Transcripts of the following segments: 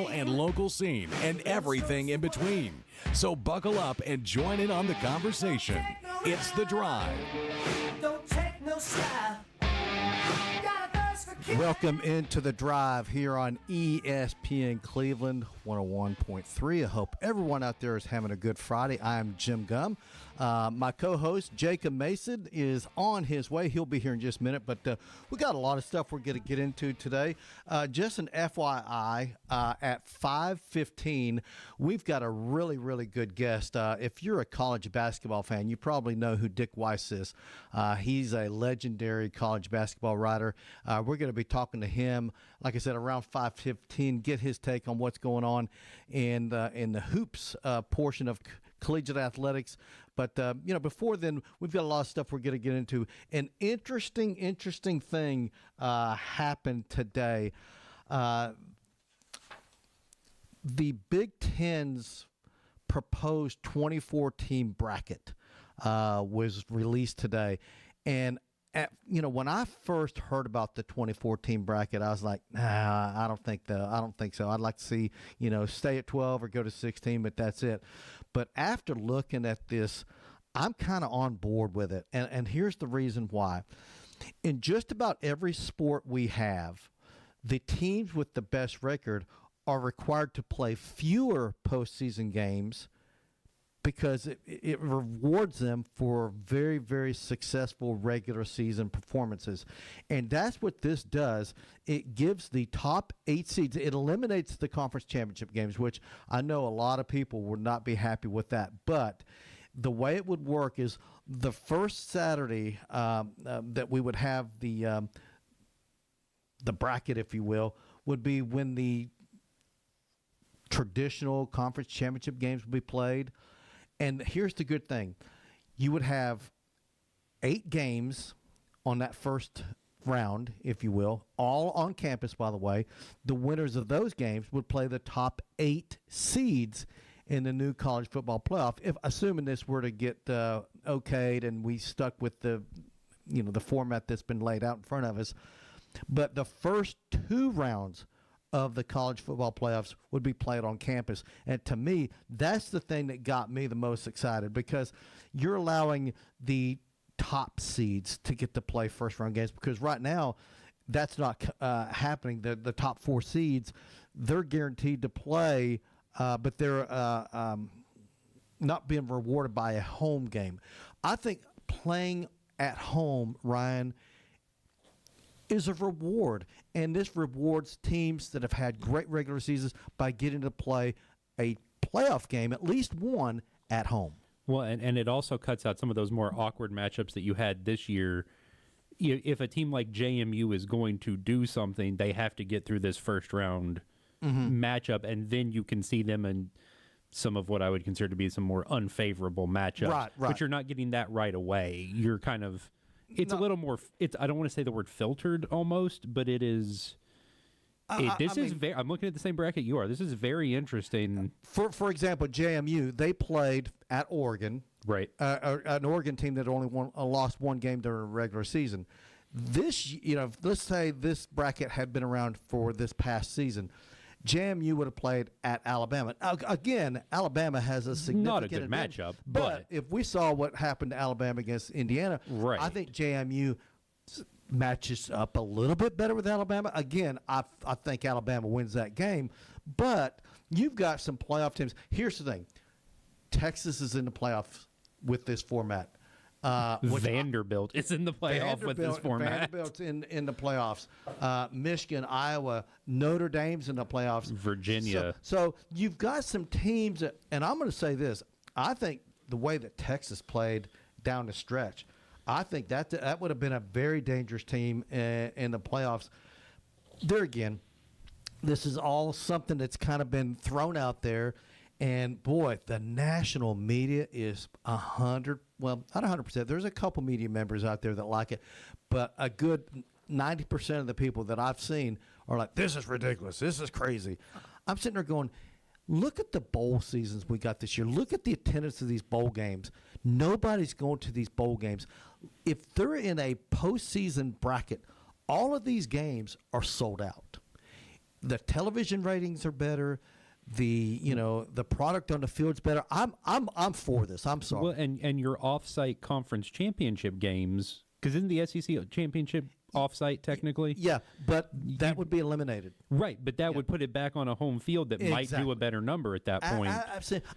national and local scene, and everything in between. So buckle up and join in on the conversation. It's The Drive. Don't take no style. Welcome into The Drive here on ESPN Cleveland 101.3. I hope everyone out there is having a good Friday. I am Jim Gum. My co-host, Jacob Mason, is on his way. He'll be here in just a minute, but we got a lot of stuff we're going to get into today. Just an FYI, at 5:15, we've got a really, really good guest. If you're a college basketball fan, you probably know who Dick Weiss is. He's a legendary college basketball writer. We're going to be talking to him, like I said, around 5:15, get his take on what's going on in the hoops portion of collegiate athletics. But, before then, we've got a lot of stuff we're going to get into. An interesting thing happened today. The Big Ten's proposed 24-team bracket was released today. And, when I first heard about the 24-team bracket, I was like, nah, I don't think so. I'd like to see, stay at 12 or go to 16, but that's it. But after looking at this, I'm kind of on board with it. And here's the reason why. In just about every sport we have, the teams with the best record are required to play fewer postseason games because it rewards them for very, very successful regular season performances. And that's what this does. It gives the top 8 seeds. It eliminates the conference championship games, which I know a lot of people would not be happy with that. But the way it would work is the first Saturday that we would have the bracket, if you will, would be when the traditional conference championship games would be played. And here's the good thing. You would have 8 games on that first round, if you will, all on campus, by the way. The winners of those games would play the top 8 seeds in the new college football playoff, if assuming this were to get okayed and we stuck with the format that's been laid out in front of us. But the first 2 rounds of the college football playoffs would be played on campus. And to me, that's the thing that got me the most excited, because you're allowing the top seeds to get to play first round games, because right now that's not happening. The top 4 seeds, they're guaranteed to play, but they're not being rewarded by a home game. I think playing at home, Ryan, is a reward, and this rewards teams that have had great regular seasons by getting to play a playoff game, at least one, at home. Well, and it also cuts out some of those more awkward matchups that you had this year. If a team like JMU is going to do something, they have to get through this first round matchup, and then you can see them in some of what I would consider to be some more unfavorable matchups. Right. But you're not getting that right away. You're kind of... It's a little more. I don't want to say the word filtered almost, but it is. I'm looking at the same bracket you are. This is very interesting. For example, JMU, they played at Oregon, right? An Oregon team that only lost 1 game during the regular season. This, let's say this bracket had been around for this past season. JMU would have played at Alabama. Again, Alabama has a significant not a good advantage, matchup. But if we saw what happened to Alabama against Indiana, right. I think JMU matches up a little bit better with Alabama. Again, I think Alabama wins that game. But you've got some playoff teams. Here's the thing. Texas is in the playoffs with this format. Vanderbilt is in the playoff with this format. Vanderbilt's in the playoffs. Michigan, Iowa, Notre Dame's in the playoffs. Virginia. So you've got some teams, and I'm going to say this. I think the way that Texas played down the stretch, I think that would have been a very dangerous team in the playoffs. There again, this is all something that's kind of been thrown out there. And, boy, the national media is 100, well, not 100%. There's a couple media members out there that like it. But a good 90% of the people that I've seen are like, this is ridiculous. This is crazy. I'm sitting there going, look at the bowl seasons we got this year. Look at the attendance of these bowl games. Nobody's going to these bowl games. If they're in a postseason bracket, all of these games are sold out. the television ratings are better. The the product on the field's better. I'm for this. I'm sorry. Well, and your off-site conference championship games, because isn't the SEC championship off-site technically? Yeah, but that would be eliminated. Right, but that would put it back on a home field that might do a better number at that point.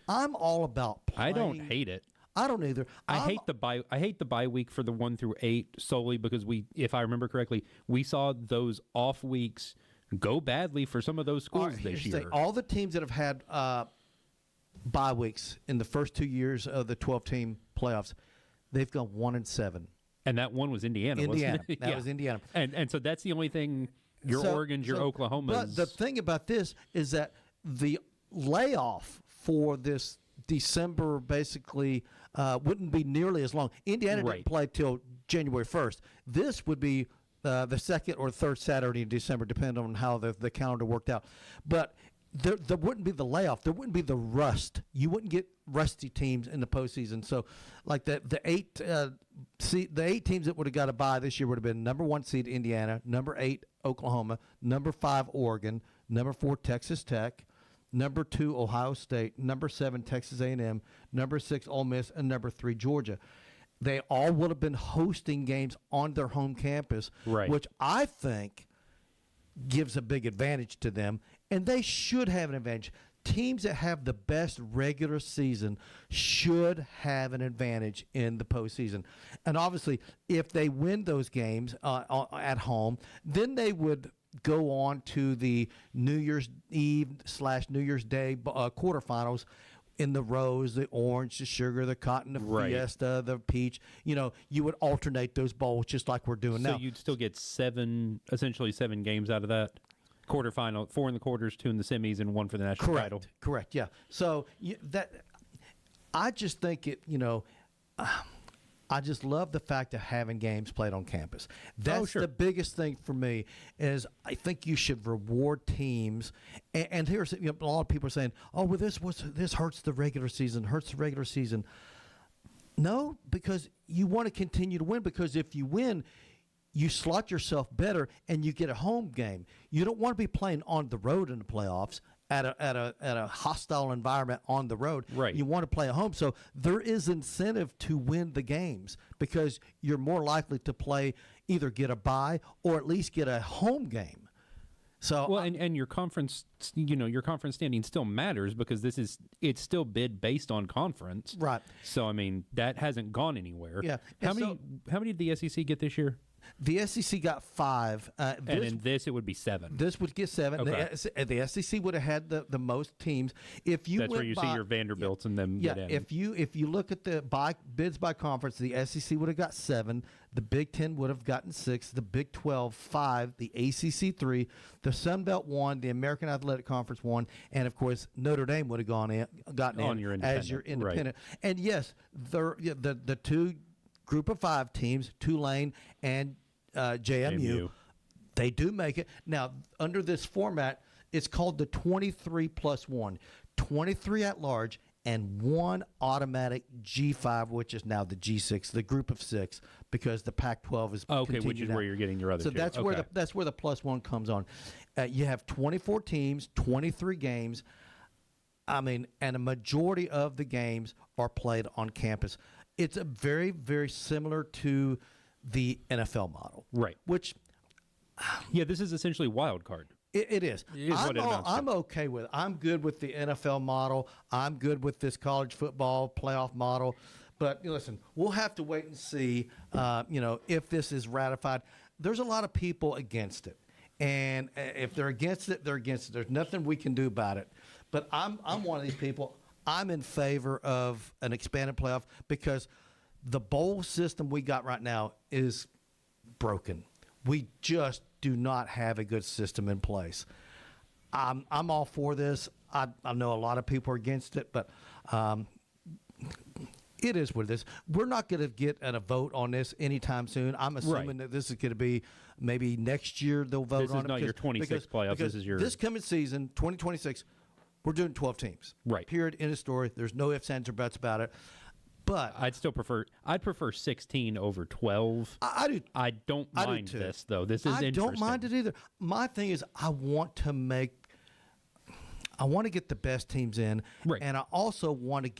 I'm all about playing. I don't hate it. I don't either. I hate the bye week for the 1 through 8 solely because if I remember correctly, we saw those off weeks go badly for some of those schools this year. All the teams that have had bye weeks in the first 2 years of the 12-team playoffs, they've gone 1-7. And that one was Indiana. Wasn't it? That was Indiana. And so that's the only thing. Your Oregons, your Oklahomas. But the thing about this is that the layoff for this December basically wouldn't be nearly as long. Indiana didn't play till January 1st. This would be the second or third Saturday in December, depending on how the calendar worked out. But there wouldn't be the layoff. There wouldn't be the rust. You wouldn't get rusty teams in the postseason. So, like the 8 teams that would have got a bye this year would have been number 1 seed Indiana, number 8 Oklahoma, number 5 Oregon, number 4 Texas Tech, number 2 Ohio State, number 7 Texas A&M, number 6 Ole Miss, and number 3 Georgia. They all would have been hosting games on their home campus, which I think gives a big advantage to them, and they should have an advantage. Teams that have the best regular season should have an advantage in the postseason. And obviously, if they win those games at home, then they would go on to the New Year's Eve / New Year's Day quarterfinals in the rose, the orange, the sugar, the cotton, the fiesta, the peach. You would alternate those bowls just like we're doing now. So you'd still get essentially 7 games out of that quarterfinal, 4 in the quarters, 2 in the semis, and 1 for the national title. Correct. Yeah. So I just think it. I just love the fact of having games played on campus. That's the biggest thing for me. Is I think you should reward teams. And here's a lot of people are saying, "Oh, well, this hurts the regular season. Hurts the regular season." No, because you want to continue to win. Because if you win, you slot yourself better, and you get a home game. You don't want to be playing on the road in the playoffs. At a hostile environment on the road. Right. You want to play at home. So there is incentive to win the games because you're more likely to either get a bye or at least get a home game. So and your conference, your conference standing still matters because it's still bid based on conference. Right. So I mean that hasn't gone anywhere. Yeah. How many did the SEC get this year? The SEC got 5. And in this, it would be 7. This would get 7. Okay. The SEC would have had the most teams. That's where you see your Vanderbilts and them get in. If you look at the bids by conference, the SEC would have got 7. The Big 10 would have gotten 6. The Big 12, 5. The ACC, 3. The Sun Belt 1. The American Athletic Conference 1. And, of course, Notre Dame would have gotten in as your independent. Right. And, yes, the 2 Group of 5 teams, Tulane and JMU, they do make it. Now, under this format, it's called the 23 plus 1. 23 at large and 1 automatic G5, which is now the G6, the Group of 6, because the Pac-12 is which is where you're getting your other. So that's where the plus 1 comes on. You have 24 teams, 23 games. I mean, and a majority of the games are played on campus. It's a very, very similar to the NFL model. Right. Which, this is essentially wild card. It is. I'm okay with it. I'm good with the NFL model. I'm good with this college football playoff model. But listen, we'll have to wait and see, if this is ratified. There's a lot of people against it. And if they're against it, they're against it. There's nothing we can do about it. But I'm one of these people. I'm in favor of an expanded playoff because the bowl system we got right now is broken. We just do not have a good system in place. I'm all for this. I know a lot of people are against it, but it is what it is. We're not going to get a vote on this anytime soon. I'm assuming that this is going to be maybe next year they'll vote on it. This is not your 26 playoffs. This is your this coming season, 2026. We're doing 12 teams. Right. Period. End of story. There's no ifs, ands, or buts about it. But I'd prefer 16 over 12. I do. I don't mind too. this though. This is I interesting. don't mind it either. My thing is, I want to get the best teams in, Right. and I also want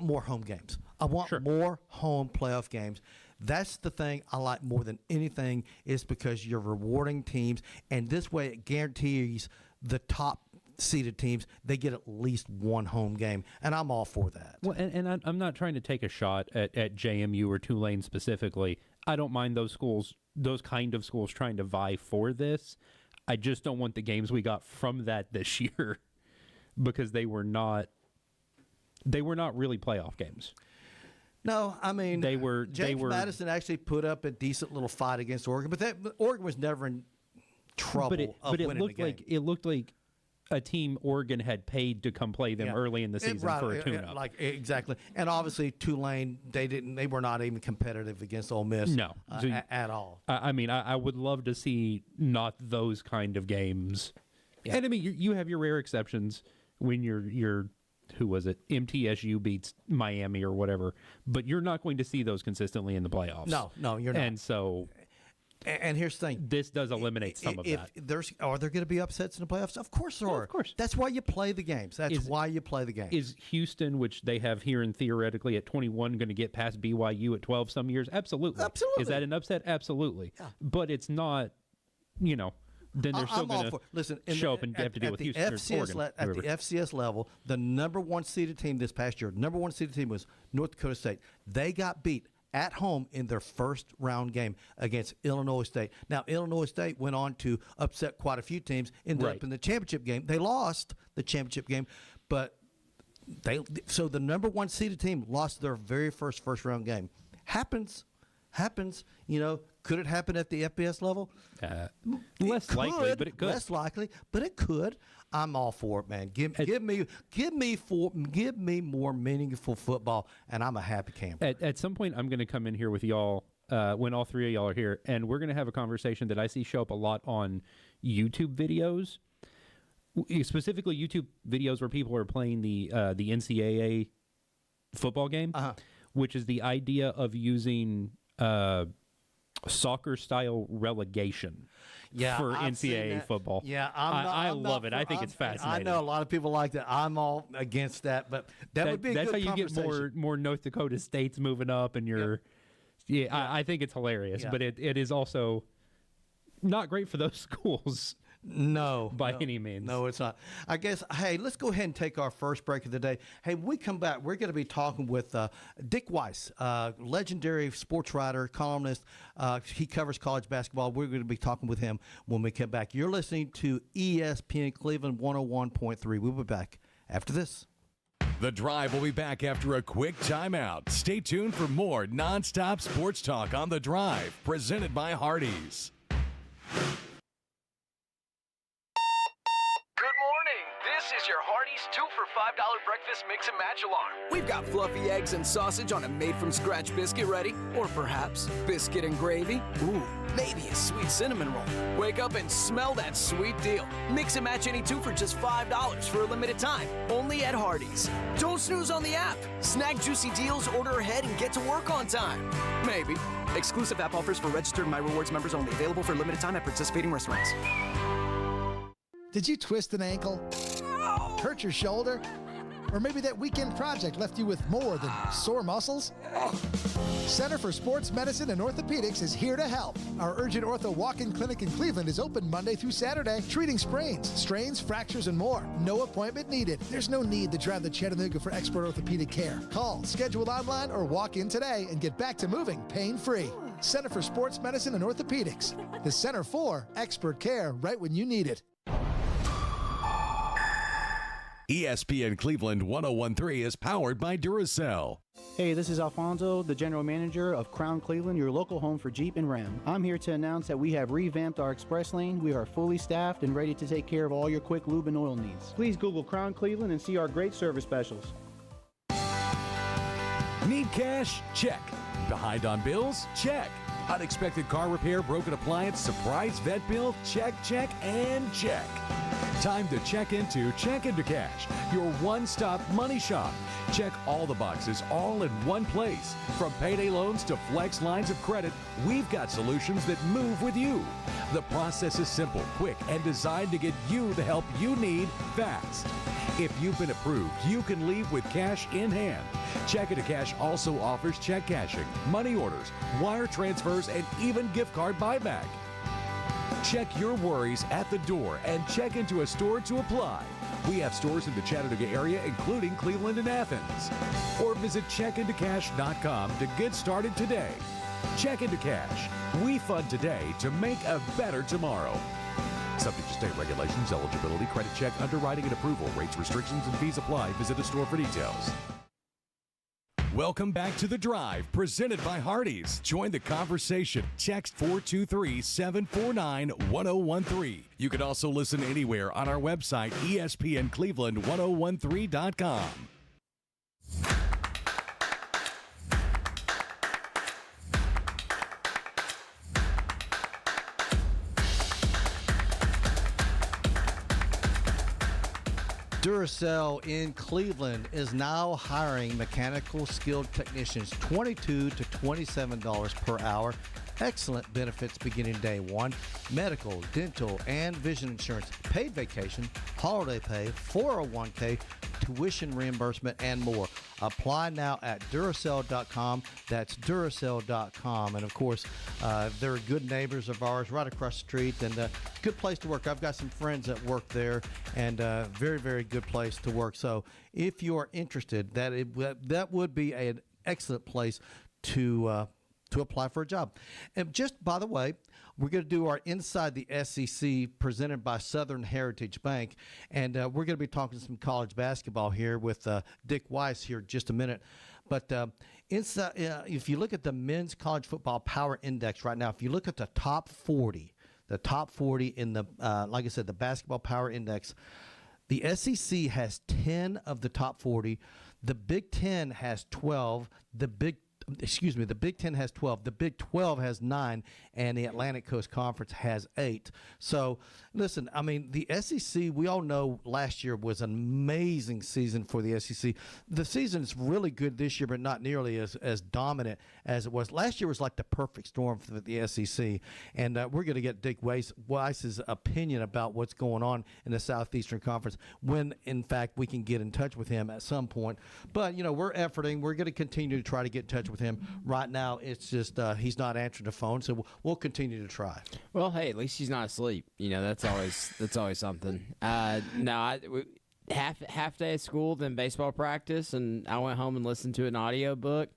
more home games. I want Sure. more home playoff games. That's the thing I like more than anything, is because you're rewarding teams, and this way it guarantees the top seeded teams, they get at least one home game, and I'm all for that. Well, and I'm not trying to take a shot at JMU or Tulane specifically. I don't mind those kind of schools trying to vie for this. I just don't want the games we got from that this year, because they were not really playoff games. No, I mean, James were Madison actually put up a decent little fight against Oregon, but Oregon was never in trouble but it winning looked the game. like a team Oregon had paid to come play them early in the season for a tune-up. Exactly, and obviously Tulane, they were not even competitive against Ole Miss. No, at all. I mean, I would love to see not those kind of games. Yeah. And I mean, you have your rare exceptions when you're who was it? MTSU beats Miami or whatever, but you're not going to see those consistently in the playoffs. No, you're not. And so. And here's the thing: this does eliminate some of that. Are there going to be upsets in the playoffs? Of course there are. Of course. That's why you play the games. Why you play the games. Is Houston, which they have here in theoretically at 21, going to get past BYU at 12 some years? Absolutely. Absolutely. Is that an upset? Absolutely. Yeah. But it's not. Then they're still going to show up and have to deal with Houston or Oregon. At the FCS level, the number one seeded team this past year, number one seeded team was North Dakota State. They got beat at home in their first round game against Illinois State. Now, Illinois State went on to upset quite a few teams, ended up in the championship game. They lost the championship game, but so the number one seeded team lost their very first round game. Happens. Could it happen at the FBS level? Less likely, but it could. Less likely, but it could. I'm all for it, man. Give me more meaningful football, and I'm a happy camper. At some point, I'm going to come in here with y'all when all three of y'all are here, and we're going to have a conversation that I see show up a lot on YouTube videos, specifically YouTube videos where people are playing the NCAA football game, which is the idea of using soccer-style relegation for NCAA football. Yeah, I love it. I think it's fascinating. I know a lot of people like that. I'm all against that, but that would be a good conversation. That's how you get more North Dakota states moving up, and I think it's hilarious. Yeah. But it is also not great for those schools. No. By any means. No, it's not. I guess, hey, let's go ahead and take our first break of the day. Hey, when we come back, we're going to be talking with Dick Weiss, legendary sports writer, columnist. He covers college basketball. We're going to be talking with him when we come back. You're listening to ESPN Cleveland 101.3. We'll be back after this. The Drive will be back after a quick timeout. Stay tuned for more nonstop sports talk on The Drive, presented by Hardees. This is your Hardees 2 for $5 breakfast mix and match alarm. We've got fluffy eggs and sausage on a made-from-scratch biscuit ready. Or perhaps biscuit and gravy. Ooh, maybe a sweet cinnamon roll. Wake up and smell that sweet deal. Mix and match any two for just $5 for a limited time. Only at Hardees. Don't snooze on the app. Snag juicy deals, order ahead, and get to work on time. Maybe. Exclusive app offers for registered My Rewards members only. Available for a limited time at participating restaurants. Did you twist an ankle? Hurt your shoulder? Or maybe that weekend project left you with more than sore muscles? Center for Sports Medicine and Orthopedics is here to help. Our Urgent Ortho Walk-In Clinic in Cleveland is open Monday through Saturday, treating sprains, strains, fractures, and more. No appointment needed. There's no need to drive to Chattanooga for expert orthopedic care. Call, schedule online, or walk in today and get back to moving pain-free. Center for Sports Medicine and Orthopedics. The Center for expert care right when you need it. ESPN Cleveland 101.3 is powered by Duracell. Hey, this is Alfonso, the general manager of Crown Cleveland, your local home for Jeep and Ram. I'm here to announce that we have revamped our express lane. We are fully staffed and ready to take care of all your quick lube and oil needs. Please Google Crown Cleveland and see our great service specials. Need cash? Check. Behind on bills? Check. Unexpected car repair, broken appliance, surprise vet bill? Check, check, and check. Time to check into Cash, your one-stop money shop. Check all the boxes all in one place. From payday loans to flex lines of credit, we've got solutions that move with you. The process is simple, quick, and designed to get you the help you need fast. If you've been approved, you can leave with cash in hand. Check Into Cash also offers check cashing, money orders, wire transfers, and even gift card buyback. Check your worries at the door and check into a store to apply. We have stores in the Chattanooga area, including Cleveland and Athens. Or visit checkintocash.com to get started today. Check Into Cash. We fund today to make a better tomorrow. Subject to state regulations, eligibility, credit check, underwriting, and approval. Rates, restrictions, and fees apply. Visit a store for details. Welcome back to The Drive, presented by Hardees. Join the conversation. Text 423-749-1013. You can also listen anywhere on our website, ESPNCleveland1013.com. Duracell in Cleveland is now hiring mechanical skilled technicians, $22 to $27 per hour. Excellent benefits beginning day one. Medical, dental, and vision insurance, paid vacation, holiday pay, 401k, tuition reimbursement, and more. Apply now at Duracell.com. That's Duracell.com. And, of course, they're good neighbors of ours right across the street, and good place to work. I've got some friends that work there, and very, very good place to work. So if you are interested, that would be an excellent place to apply for a job. And just by the way, we're going to do our Inside the SEC presented by Southern Heritage Bank, and we're going to be talking some college basketball here with Dick Weiss here in just a minute. But inside, if you look at the men's college football power index right now, if you look at the top 40 in the, like I said, the basketball power index, the SEC has 10 of the top 40. The Big Ten has 12. The Big Ten has 12. The Big 12 has 9, and the Atlantic Coast Conference has 8. So, listen, I mean, the SEC, we all know last year was an amazing season for the SEC. The season is really good this year, but not nearly as dominant as it was. Last year was like the perfect storm for the SEC, and we're going to get Dick Weiss's opinion about what's going on in the Southeastern Conference when, in fact, we can get in touch with him at some point. But, we're efforting. We're going to continue to try to get in touch with him. Right now, it's just he's not answering the phone, so we'll continue to try. Well, hey, at least he's not asleep. That's always something. No, half day of school, then baseball practice, and I went home and listened to an audiobook,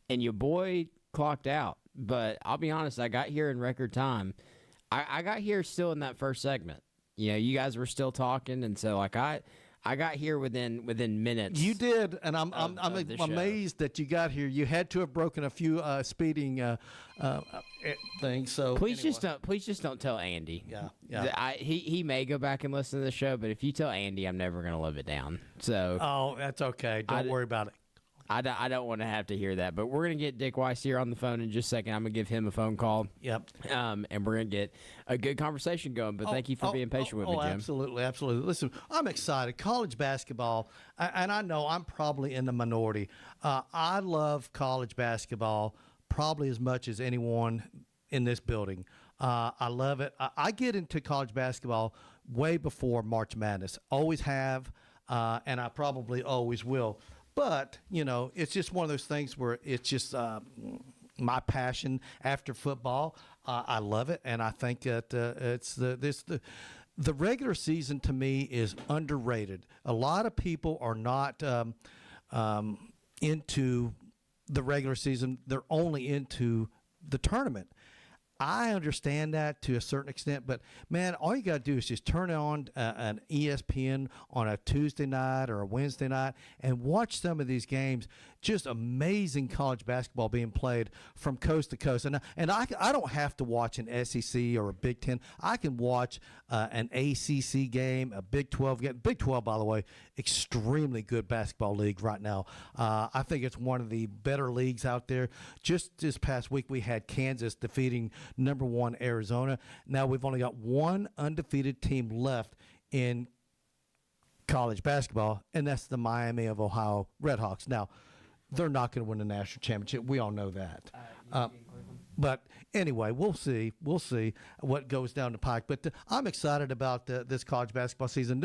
and your boy clocked out. But I'll be honest, I got here in record time. I got here still in that first segment. You guys were still talking, and so I got here within minutes. You did, and I'm amazed that you got here. You had to have broken a few speeding things. So please just don't tell Andy. Yeah. He may go back and listen to the show, but if you tell Andy, I'm never gonna live it down. So that's okay. Don't worry about it. I don't want to have to hear that, but we're going to get Dick Weiss here on the phone in just a second. I'm going to give him a phone call. Yep. And we're going to get a good conversation going, but thank you for being patient with me, Jim. Absolutely. Listen, I'm excited. College basketball, and I know I'm probably in the minority. I love college basketball probably as much as anyone in this building. I love it. I get into college basketball way before March Madness. Always have, and I probably always will. But, it's just one of those things where it's just my passion after football. I love it, and I think that the regular season to me is underrated. A lot of people are not into the regular season. They're only into the tournament. I understand that to a certain extent, but, man, all you got to do is just turn on an ESPN on a Tuesday night or a Wednesday night and watch some of these games. Just amazing college basketball being played from coast to coast. And I don't have to watch an SEC or a Big Ten. I can watch an ACC game, a Big 12 game. Big 12, by the way, extremely good basketball league right now. I think it's one of the better leagues out there. Just this past week, we had Kansas defeating number 1 Arizona. Now we've only got one undefeated team left in college basketball, and that's the Miami of Ohio Redhawks. Now, they're not going to win the national championship. We all know that. But anyway, we'll see. We'll see what goes down the pike. But I'm excited about this college basketball season.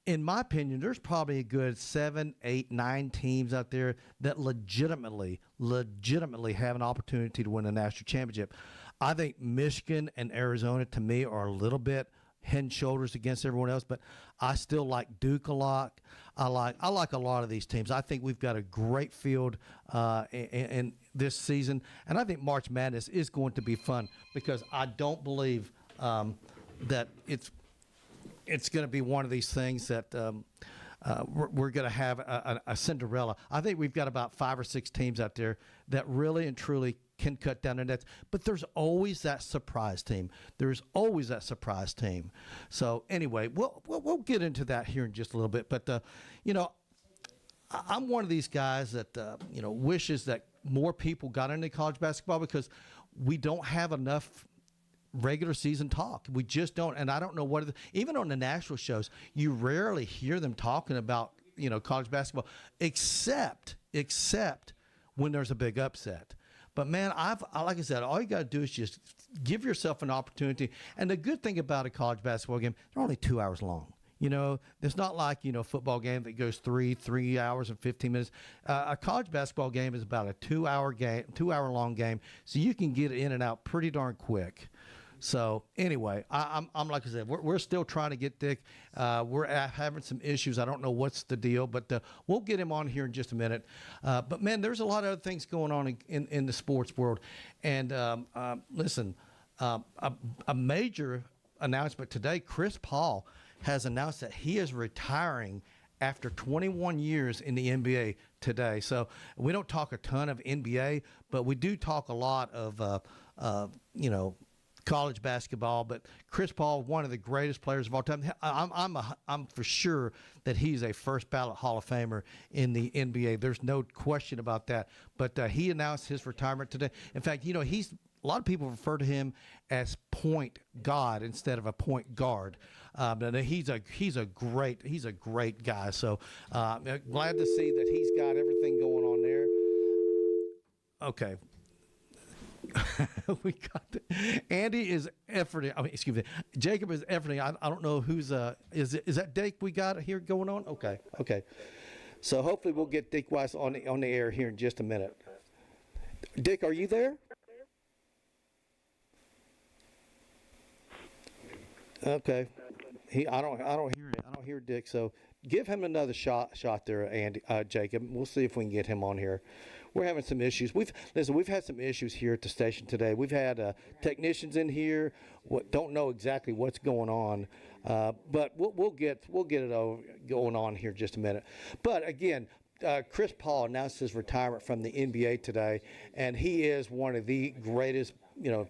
In my opinion, there's probably a good 7, 8, 9 teams out there that legitimately have an opportunity to win a national championship. I think Michigan and Arizona, to me, are a little bit head and shoulders against everyone else, but I still like Duke a lot. I like a lot of these teams. I think we've got a great field in this season, and I think March Madness is going to be fun because I don't believe that it's going to be one of these things that we're going to have a Cinderella. I think we've got about 5 or 6 teams out there that really and truly can cut down the nets. But there's always that surprise team. There's always that surprise team. So anyway, we'll get into that here in just a little bit. But I'm one of these guys that wishes that more people got into college basketball because we don't have enough regular season talk. We just don't, and I don't know what even on the national shows, you rarely hear them talking about college basketball, except when there's a big upset. But man, like I said, all you got to do is just give yourself an opportunity. And the good thing about a college basketball game, they're only 2 hours long. It's not like a football game that goes 3 hours and 15 minutes. A college basketball game is about a 2 hour game, 2 hour long game, so you can get in and out pretty darn quick. So anyway, I'm like I said, we're still trying to get Dick. We're having some issues. I don't know what's the deal, but we'll get him on here in just a minute. But man, there's a lot of other things going on in the sports world. And listen, a major announcement today. Chris Paul has announced that he is retiring after 21 years in the NBA today. So we don't talk a ton of NBA, but we do talk a lot of college basketball. But Chris Paul, one of the greatest players of all time. I'm for sure that he's a first ballot Hall of Famer in the NBA. There's no question about that. But he announced his retirement today. In fact, he's a lot of people refer to him as point god instead of a point guard. But he's a great guy. So glad to see that he's got everything going on there. Okay. We got Andy is efforting. Excuse me. Jacob is efforting. I don't know who's is that Dick we got here going on? Okay. So hopefully we'll get Dick Weiss on the air here in just a minute. Dick, are you there? Okay. I don't hear it. I don't hear Dick. So give him another shot there, Andy, Jacob. We'll see if we can get him on here. We're having some issues. We've had some issues here at the station today. We've had technicians in here. Don't know exactly what's going on, but we'll get it over, going on here in just a minute. But again, Chris Paul announced his retirement from the NBA today, and he is one of the greatest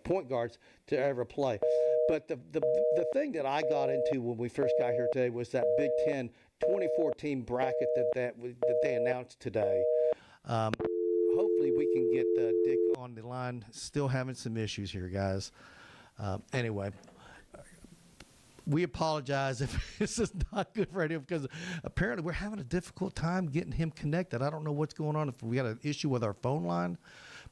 point guards to ever play. But the thing that I got into when we first got here today was that Big Ten 2014 bracket that they announced today. Hopefully we can get Dick on the line. Still having some issues here, guys. Anyway, we apologize if this is not good radio because apparently we're having a difficult time getting him connected. I don't know what's going on, if we got an issue with our phone line,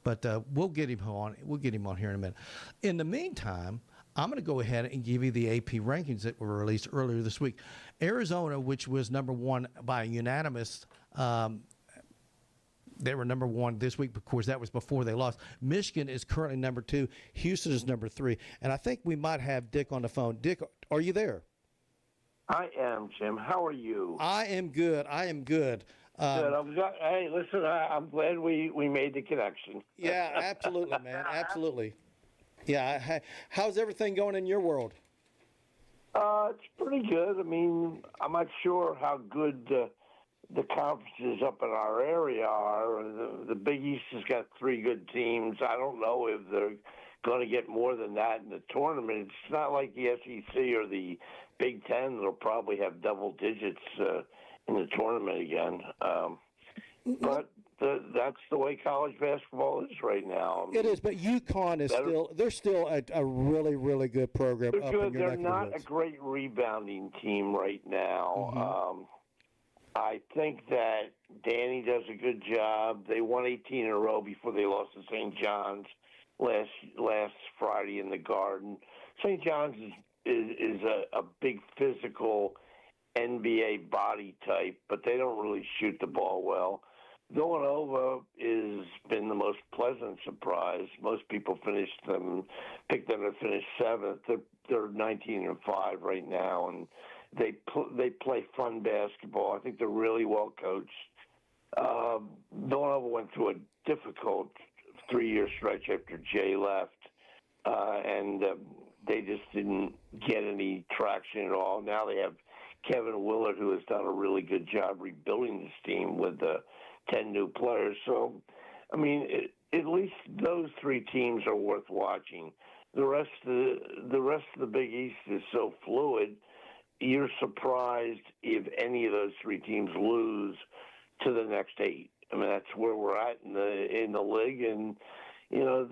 but we'll get him on. We'll get him on here in a minute. In the meantime, I'm going to go ahead and give you the AP rankings that were released earlier this week. Arizona, which was number one by unanimous, they were number one this week. Of course, that was before they lost. Michigan is currently number 2. Houston is number 3. And I think we might have Dick on the phone. Dick, are you there? I am, Jim. How are you? I am good. Good. Hey, listen, I'm glad we made the connection. Yeah, absolutely, man. Absolutely. Yeah. How's everything going in your world? It's pretty good. I mean, I'm not sure how good the conferences up in our area are. The Big East has got 3 good teams. I don't know if they're going to get more than that in the tournament. It's not like the SEC or the Big Ten. They'll probably have double digits in the tournament again. But that's the way college basketball is right now. I mean, It is, but UConn is they're still a really, really good program. they're Up good. in your They're neck of the not a woods. great rebounding team right now. Mm-hmm. I think that Danny does a good job. They won 18 in a row before they lost to St. John's last Friday in the Garden. St. John's is a big physical NBA body type, but they don't really shoot the ball well. Villanova has been the most pleasant surprise. Most people picked them to finish seventh. They're 19-5 right now, and they play fun basketball. I think they're really well coached. Villanova went through a difficult 3-year stretch after Jay left, and they just didn't get any traction at all. Now they have Kevin Willard, who has done a really good job rebuilding this team with 10 new players. So, I mean, at least those three teams are worth watching. The rest of the Big East is so fluid. You're surprised if any of those three teams lose to the next 8. I mean, that's where we're at in the league, and you know,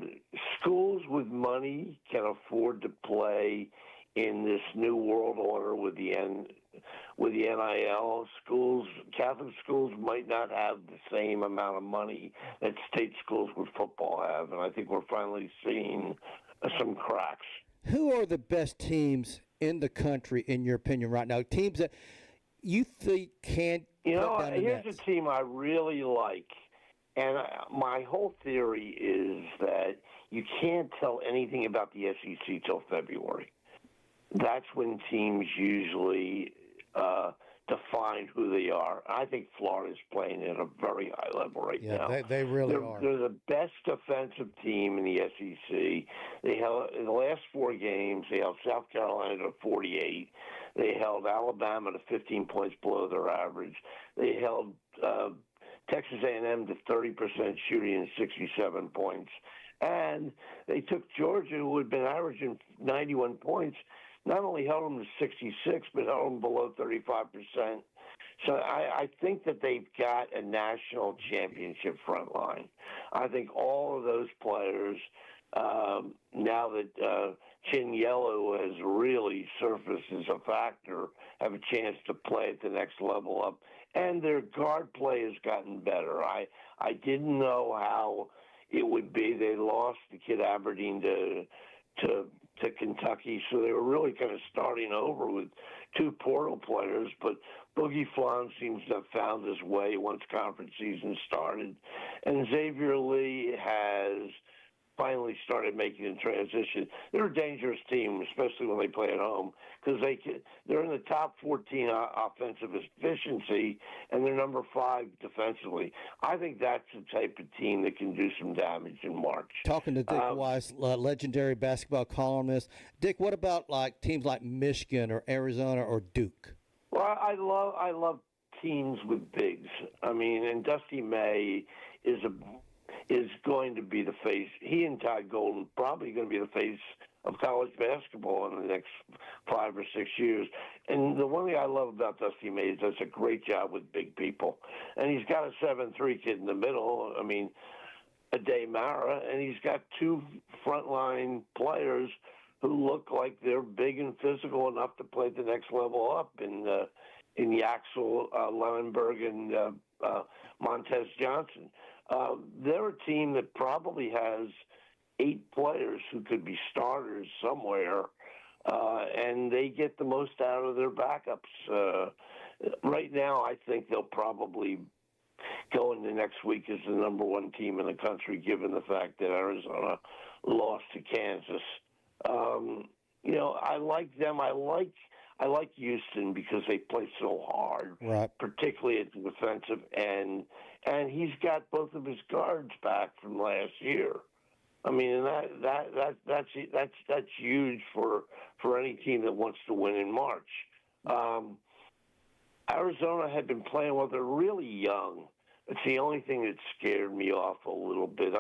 schools with money can afford to play in this new world order with the NIL. Catholic schools might not have the same amount of money that state schools with football have, and I think we're finally seeing some cracks. Who are the best teams in the country, in your opinion, right now? Teams that you think can. Here's a team I really like, and my whole theory is that you can't tell anything about the SEC till February. That's when teams usually define who they are. I think Florida's playing at a very high level right now. Yeah, they really are. They're the best defensive team in the SEC. They held, in the last 4 games, they held South Carolina to 48. They held Alabama to 15 points below their average. They held Texas A&M to 30% shooting and 67 points. And they took Georgia, who had been averaging 91 points, not only held them to 66, but held them below 35%. So I think that they've got a national championship front line. I think all of those players, now that Chinyelu has really surfaced as a factor, have a chance to play at the next level up. And their guard play has gotten better. I didn't know how it would be. They lost the kid Aberdeen to Kentucky, so they were really kind of starting over with 2 portal players, but Boogie Flan seems to have found his way once conference season started, and Xavier Lee has finally started making the transition. They're a dangerous team, especially when they play at home, because they're in the top 14 offensive efficiency, and they're number 5 defensively. I think that's the type of team that can do some damage in March. Talking to Dick Weiss, legendary basketball columnist. Dick, what about like teams like Michigan or Arizona or Duke? Well, I love teams with bigs. I mean, and Dusty May is going to be the face. He and Todd Golden probably going to be the face of college basketball in the next 5 or 6 years. And the one thing I love about Dusty May is does a great job with big people. And he's got a 7'3" kid in the middle. I mean, Ade Mara, and he's got 2 frontline players who look like they're big and physical enough to play the next level up in Yaxel, Leonberg, and Montez Johnson. They're a team that probably has 8 players who could be starters somewhere, and they get the most out of their backups. Right now, I think they'll probably go into next week as the number 1 team in the country, given the fact that Arizona lost to Kansas. I like them. I like Houston because they play so hard, right, particularly at the defensive end. And he's got both of his guards back from last year. I mean, and that's huge for any team that wants to win in March. Arizona had been playing well. They're really young. It's the only thing that scared me off a little bit.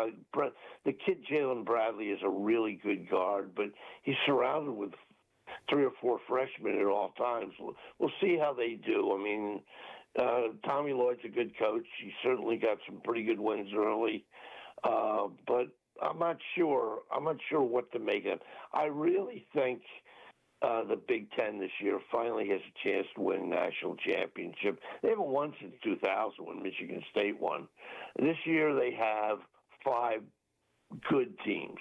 The kid Jalen Bradley is a really good guard, but he's surrounded with 3 or 4 freshmen at all times. We'll see how they do. I mean, Tommy Lloyd's a good coach. He certainly got some pretty good wins early, but I'm not sure. I'm not sure what to make of it. I really think the Big Ten this year finally has a chance to win a national championship. They haven't won since 2000 when Michigan State won. This year they have 5 good teams.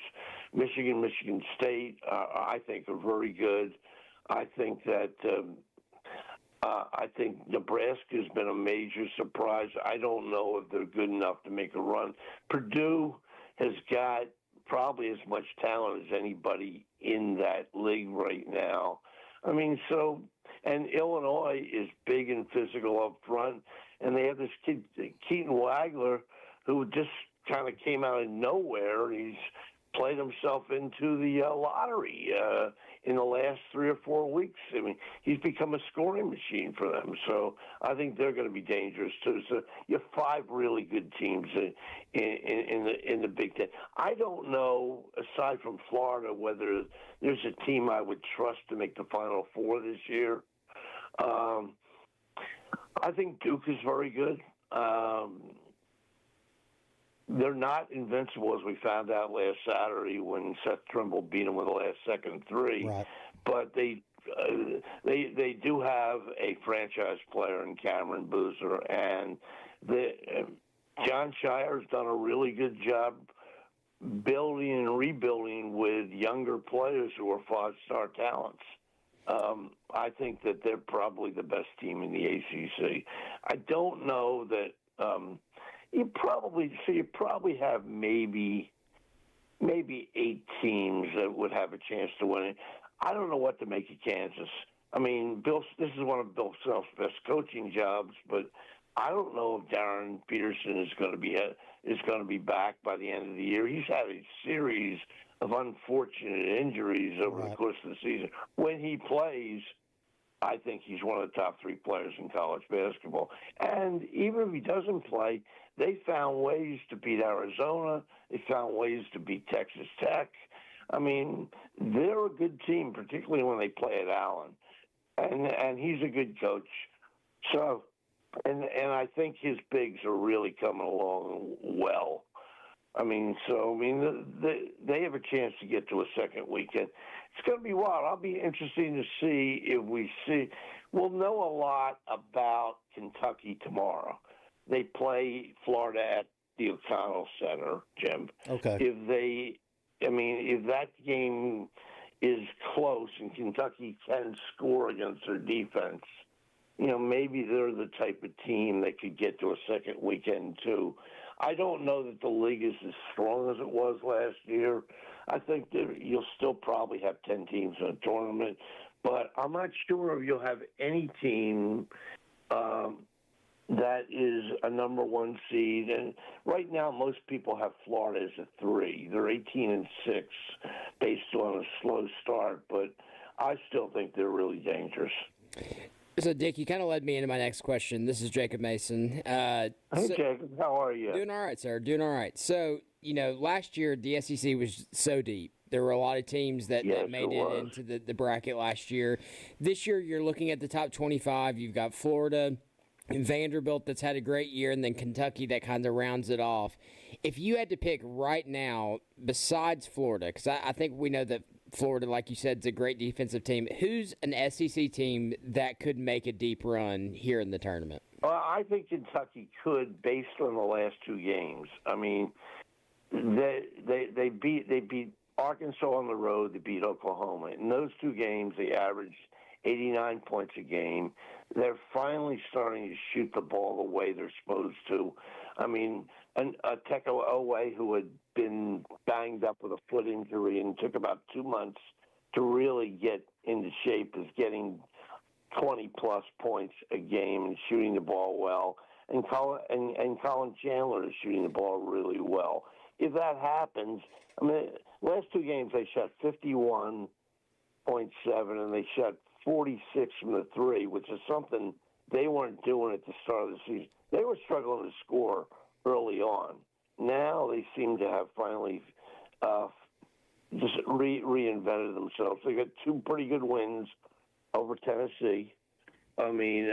Michigan State, I think, are very good. I think that Nebraska's been a major surprise. I don't know if they're good enough to make a run. Purdue has got probably as much talent as anybody in that league right now. I mean, and Illinois is big and physical up front, and they have this kid, Keaton Wagler, who just kind of came out of nowhere. He's played himself into the lottery in the last 3 or 4 weeks. I mean, he's become a scoring machine for them. So I think they're going to be dangerous too. So you have 5 really good teams in the Big Ten. I don't know, aside from Florida, whether there's a team I would trust to make the Final Four this year. I think Duke is very good. They're not invincible, as we found out last Saturday when Seth Trimble beat them with the last second 3. Right. But they do have a franchise player in Cameron Boozer, and John Shire's done a really good job building and rebuilding with younger players who are 5-star talents. I think that they're probably the best team in the ACC. I don't know that. You probably have maybe 8 teams that would have a chance to win it. I don't know what to make of Kansas. I mean, this is one of Bill Self's best coaching jobs, but I don't know if Darren Peterson is going to be back by the end of the year. He's had a series of unfortunate injuries over the course of the season. When he plays, I think he's one of the top 3 players in college basketball. And even if he doesn't play, they found ways to beat Arizona. They found ways to beat Texas Tech. I mean, they're a good team, particularly when they play at Allen. And he's a good coach. So, and I think his bigs are really coming along well. They have a chance to get to a second weekend. It's going to be wild. I'll be interested to see if we'll know a lot about Kentucky tomorrow. They play Florida at the O'Connell Center, Jim. Okay. If that game is close and Kentucky can score against their defense, maybe they're the type of team that could get to a second weekend too. I don't know that the league is as strong as it was last year. I think that you'll still probably have 10 teams in a tournament, but I'm not sure if you'll have any team that is a number 1 seed. And right now, most people have Florida as a 3. They're 18-6 based on a slow start, but I still think they're really dangerous. So, Dick, you kind of led me into my next question. This is Jacob Mason. Hey, Jacob, how are you? Doing all right, sir. Doing all right. So, last year the SEC was so deep. There were a lot of teams that made it into the bracket last year. This year, you're looking at the top 25. You've got Florida and Vanderbilt that's had a great year, and then Kentucky that kind of rounds it off. If you had to pick right now, besides Florida, because I think we know that Florida, like you said, is a great defensive team, who's an SEC team that could make a deep run here in the tournament? Well, I think Kentucky could, based on the last 2 games. I mean, they beat Arkansas on the road. They beat Oklahoma. In those 2 games, they averaged 89 points a game. They're finally starting to shoot the ball the way they're supposed to. I mean, Teko Owe, who had been banged up with a foot injury and took about 2 months to really get into shape, is getting 20-plus points a game and shooting the ball well. And Colin Chandler is shooting the ball really well. If that happens, last 2 games they shot 51.7 and they shot 46 from the 3, which is something they weren't doing at the start of the season. They were struggling to score early on. Now they seem to have finally just reinvented themselves. They got 2 pretty good wins over Tennessee I mean,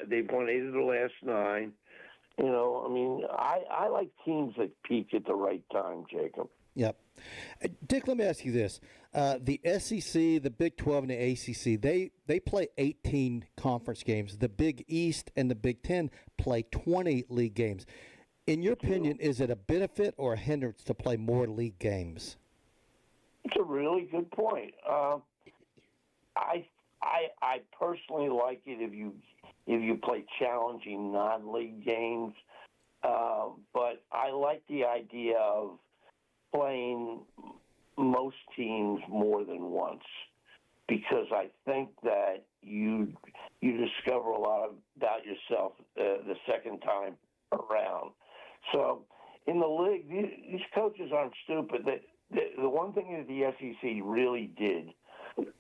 they've won 8 of the last 9. You know, I mean, I like teams that peak at the right time, Jacob. Yep. Dick, let me ask you this. The SEC, the Big 12, and the ACC, they play 18 conference games. The Big East and the Big 10 play 20 league games. In your opinion, is it a benefit or a hindrance to play more league games? It's a really good point. I personally like it if you play challenging non-league games, but I like the idea of playing most teams more than once, because I think that you discover a lot about yourself the second time around. So in the league, these coaches aren't stupid. The one thing that the SEC really did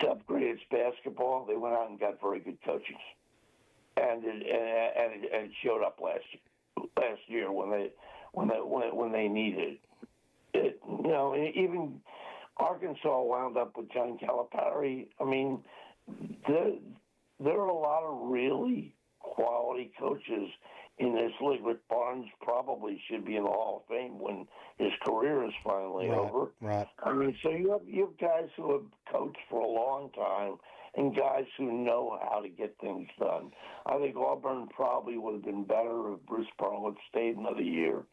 to upgrade its basketball, they went out and got very good coaches, and it showed up last year when they needed it. You know, even Arkansas wound up with John Calipari. I mean, there are a lot of really quality coaches in this league. Rick Barnes probably should be in the Hall of Fame when his career is finally over. Right. I mean, so you have guys who have coached for a long time and guys who know how to get things done. I think Auburn probably would have been better if Bruce Pearl had stayed another year.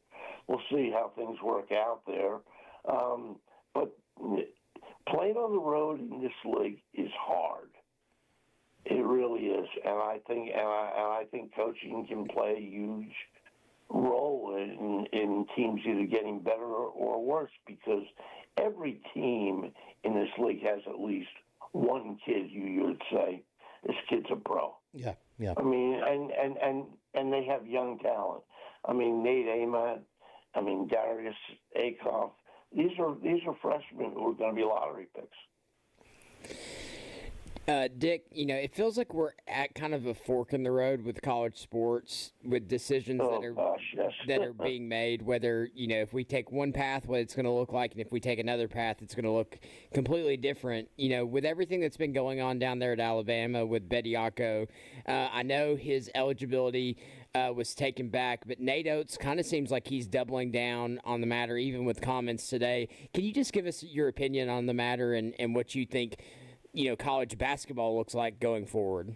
We'll see how things work out there. But playing on the road in this league is hard. It really is, and I think coaching can play a huge role in teams either getting better or worse, because every team in this league has at least one kid you would say, this kid's a pro. Yeah. I mean, and they have young talent. I mean, Nate Ament, Darius Akoff. These are freshmen who are going to be lottery picks. Dick, you know, it feels like we're at kind of a fork in the road with college sports, with decisions that are being made, whether, you know, if we take one path, what it's going to look like, and if we take another path, it's going to look completely different. You know, with everything that's been going on down there at Alabama with Bediako, I know his eligibility was taken back, but Nate Oates kind of seems like he's doubling down on the matter, even with comments today. Can you just give us your opinion on the matter and what you think, you know, college basketball looks like going forward?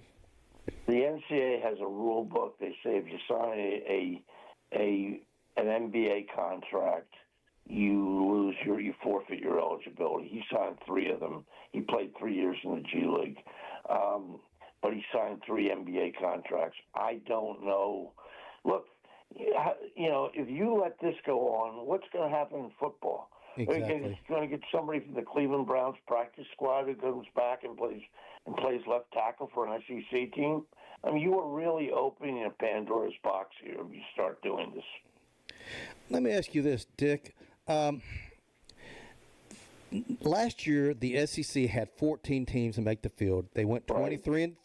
The NCAA has a rule book. They say if you sign an NBA contract, you forfeit your eligibility. He signed 3 of them. He played 3 years in the G League, but he signed 3 NBA contracts. I don't know. Look, you know, if you let this go on, what's going to happen in football? Exactly. You're going to get somebody from the Cleveland Browns practice squad who comes back and plays left tackle for an SEC team. I mean, you are really opening a Pandora's box here if you start doing this. Let me ask you this, Dick. Last year, the SEC had 14 teams to make the field. They went 23 and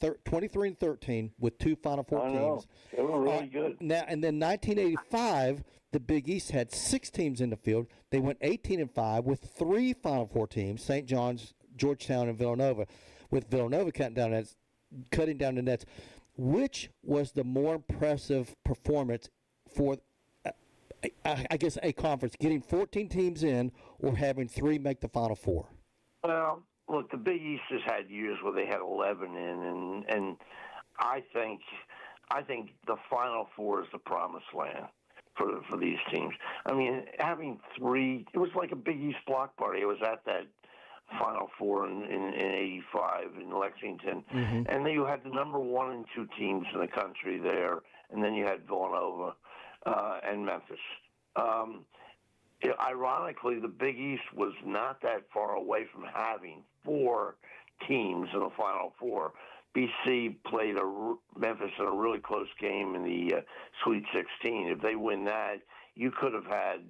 13 with 2 Final Four teams. They were really good. Now, and then 1985, the Big East had 6 teams in the field. They went 18 and 5 with 3 Final Four teams: St. John's, Georgetown, and Villanova. With Villanova cutting down the nets. Which was the more impressive performance for, I guess, a conference, getting 14 teams in or having 3 make the Final Four? Well, look, the Big East has had years where they had 11 in, and I think the Final Four is the promised land for these teams. I mean, having 3, it was like a Big East block party. It was at that Final Four in 85 in Lexington. Mm-hmm. And then you had the number 1 and 2 teams in the country there, and then you had Villanova and Memphis. Ironically, the Big East was not that far away from having 4 teams in the Final Four. BC played Memphis in a really close game in the Sweet 16. If they win that, you could have had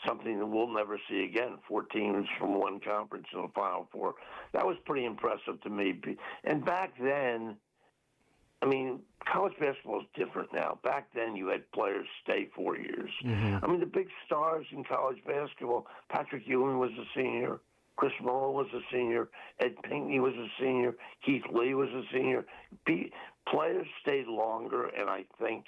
something that we'll never see again, 4 teams from one conference in the Final Four. That was pretty impressive to me. And back then, I mean, college basketball is different now. Back then, you had players stay 4 years. Mm-hmm. I mean, the big stars in college basketball, Patrick Ewing was a senior. Chris Muller was a senior. Ed Pinkney was a senior. Keith Lee was a senior. Players stayed longer, and I think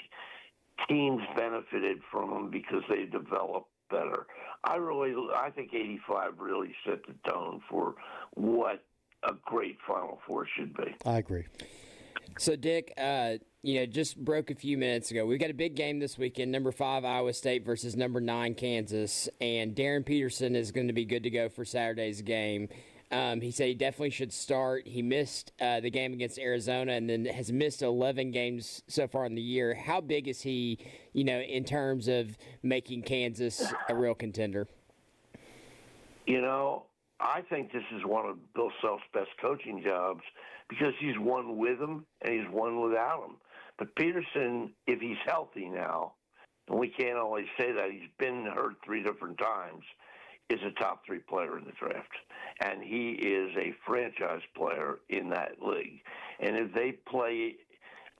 teams benefited from them because they developed better. I think 85 really set the tone for what a great Final Four should be. I agree. So, Dick, just broke a few minutes ago. We've got a big game this weekend, number 5 Iowa State versus number 9 Kansas, and Darren Peterson is going to be good to go for Saturday's game. He said he definitely should start. He missed the game against Arizona and then has missed 11 games so far in the year. How big is he, in terms of making Kansas a real contender? I think this is one of Bill Self's best coaching jobs because he's won with him and he's won without him. But Peterson, if he's healthy now, and we can't always say that, he's been hurt 3 different times, is a top 3 player in the draft. And he is a franchise player in that league. And if they play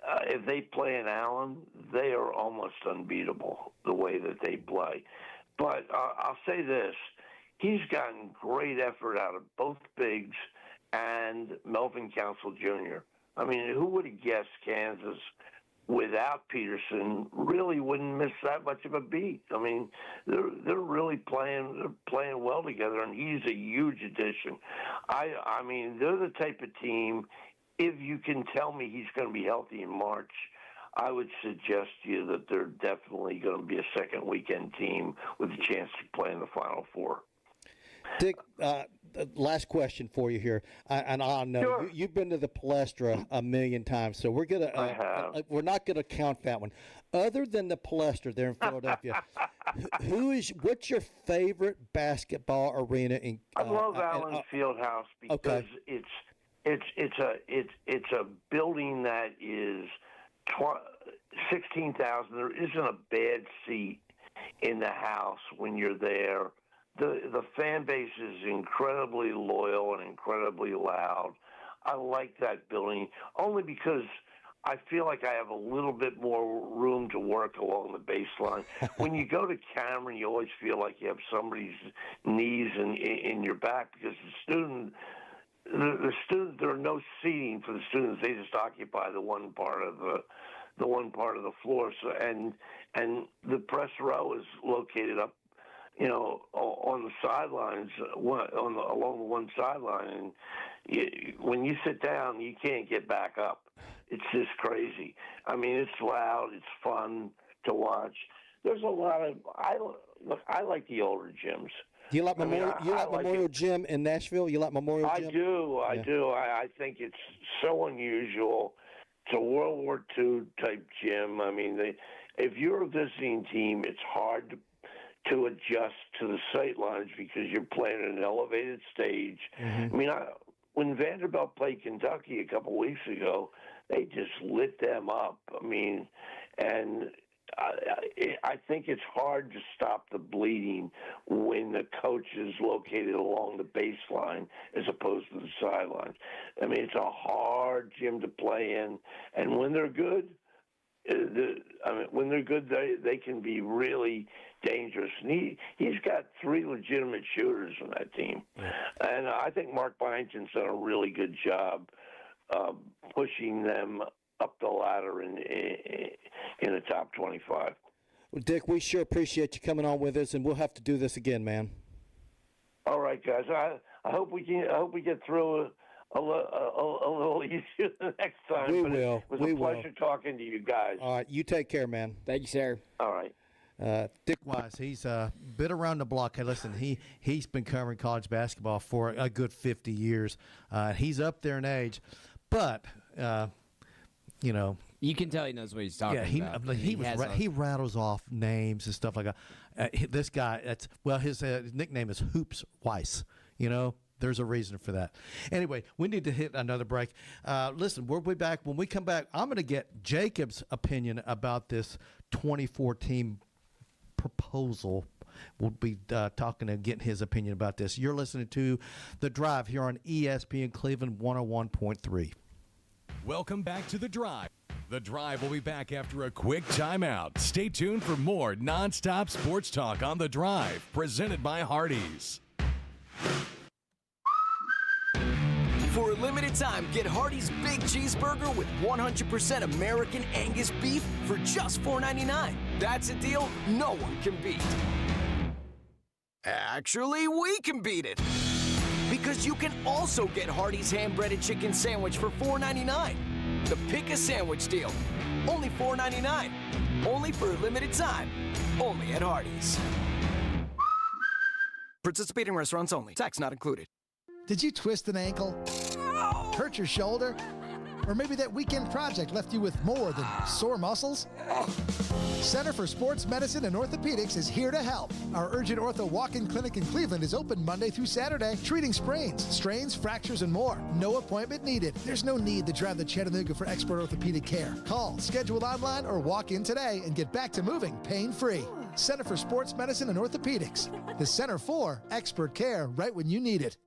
in Allen, they are almost unbeatable the way that they play. But I'll say this. He's gotten great effort out of both bigs and Melvin Council Jr. I mean, who would have guessed Kansas without Peterson really wouldn't miss that much of a beat? I mean, they're really playing well together, and he's a huge addition. I mean, they're the type of team. If you can tell me he's going to be healthy in March, I would suggest to you that they're definitely going to be a second weekend team with a chance to play in the Final Four. Dick, last question for you here, and I know Sure. you've been to the Palestra a million times, so we're we're not gonna count that one. Other than the Palestra there in Philadelphia, what's your favorite basketball arena in? I love Allen Fieldhouse because it's a building that is 16,000. There isn't a bad seat in the house when you're there. The fan base is incredibly loyal and incredibly loud. I like that building only because I feel like I have a little bit more room to work along the baseline. When you go to Cameron, you always feel like you have somebody's knees in your back because the student there are no seating for the students. They just occupy the one part of the floor. So and the press row is located up, on the sidelines, along the one sideline, and when you sit down, you can't get back up. It's just crazy. I mean, it's loud. It's fun to watch. There's a lot of I like the older gyms. Do you like Memorial Gym in Nashville? You like Memorial Gym? I do. I think it's so unusual. It's a World War II type gym. I mean, if you're a visiting team, it's hard to adjust to the sight lines because you're playing at an elevated stage. Mm-hmm. I mean, when Vanderbilt played Kentucky a couple weeks ago, they just lit them up. I mean, and I think it's hard to stop the bleeding when the coach is located along the baseline as opposed to the sidelines. I mean, it's a hard gym to play in, and when they're good, they can be really dangerous. And he's got 3 legitimate shooters on that team, and I think Mark Byington's done a really good job pushing them up the ladder in the top 25. Well, Dick, we sure appreciate you coming on with us, and we'll have to do this again, man. All right, guys. I hope we get through a little easier the next time. We but will. It was a pleasure talking to you guys. All right, you take care, man. Thank you, sir. All right. Dick Wise, he's been around the block. Hey, listen, he's been covering college basketball for a good 50 years. He's up there in age, but you can tell he knows what he's talking about. He rattles off names and stuff like that. This guy, his nickname is Hoops Weiss. There's a reason for that. Anyway, we need to hit another break. Listen, we'll be back. When we come back, I'm going to get Jacob's opinion about this 2014 proposal. We'll be talking and getting his opinion about this. You're listening to The Drive here on ESPN Cleveland 101.3. Welcome back to The Drive. The Drive will be back after a quick timeout. Stay tuned for more nonstop sports talk on The Drive, presented by Hardees. time, get Hardee's Big Cheeseburger with 100% American Angus beef for just $4.99. That's a deal no one can beat. Actually, we can beat it. Because you can also get Hardee's hand-breaded chicken sandwich for $4.99. The Pick a Sandwich deal. Only $4.99. Only for a limited time. Only at Hardee's. Participating restaurants only. Tax not included. Did you twist an ankle? Hurt your shoulder? Or maybe that weekend project left you with more than sore muscles? Center for Sports Medicine and Orthopedics is here to help. Our Urgent Ortho Walk-In Clinic in Cleveland is open Monday through Saturday, treating sprains, strains, fractures, and more. No appointment needed. There's no need to drive to Chattanooga for expert orthopedic care. Call, schedule online, or walk in today and get back to moving pain-free. Center for Sports Medicine and Orthopedics. The Center for expert care right when you need it.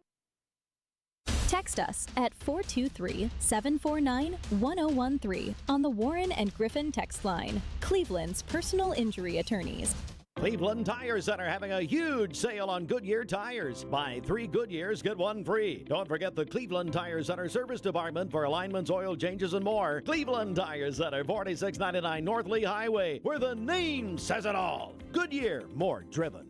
Text us at 423-749-1013 on the Warren and Griffin text line. Cleveland's personal injury attorneys. Cleveland Tire Center having a huge sale on Goodyear tires. Buy 3 Goodyears, get 1 free. Don't forget the Cleveland Tire Center service department for alignments, oil changes, and more. Cleveland Tire Center, 4699 North Lee Highway, where the name says it all. Goodyear, more driven.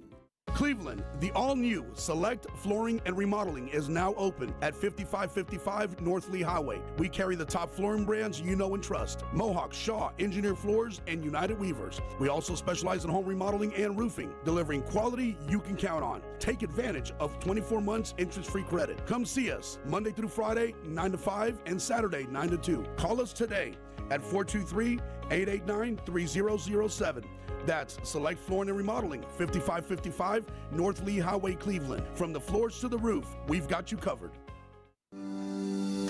Cleveland, the all-new Select Flooring and Remodeling is now open at 5555 North Lee Highway. We carry the top flooring brands you know and trust: Mohawk, Shaw, Engineer Floors, and United Weavers. We also specialize in home remodeling and roofing, delivering quality you can count on. Take advantage of 24 months interest-free credit. Come see us Monday through Friday, 9 to 5, and Saturday, 9 to 2. Call us today at 423-889-3007. That's Select Flooring and Remodeling, 5555 North Lee Highway, Cleveland. From the floors to the roof, we've got you covered.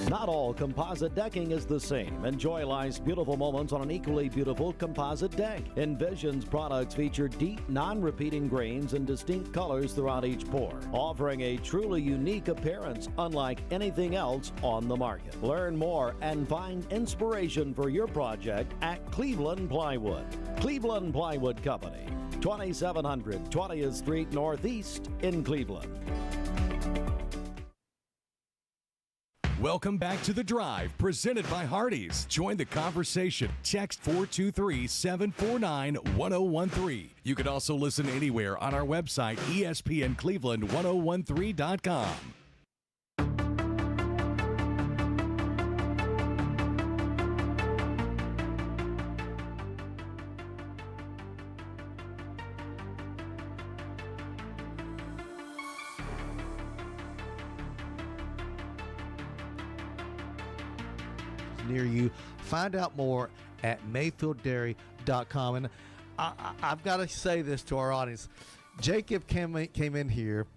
Not all composite decking is the same. Enjoy life's beautiful moments on an equally beautiful composite deck. Envision's products feature deep, non-repeating grains and distinct colors throughout each pour, offering a truly unique appearance unlike anything else on the market. Learn more and find inspiration for your project at Cleveland Plywood. Cleveland Plywood Company, 2700 20th Street Northeast in Cleveland. Welcome back to The Drive, presented by Hardees. Join the conversation. Text 423-749-1013. You can also listen anywhere on our website, ESPNCleveland1013.com. Near you. Find out more at mayfielddairy.com. And I've got to say this to our audience. Jacob came in here,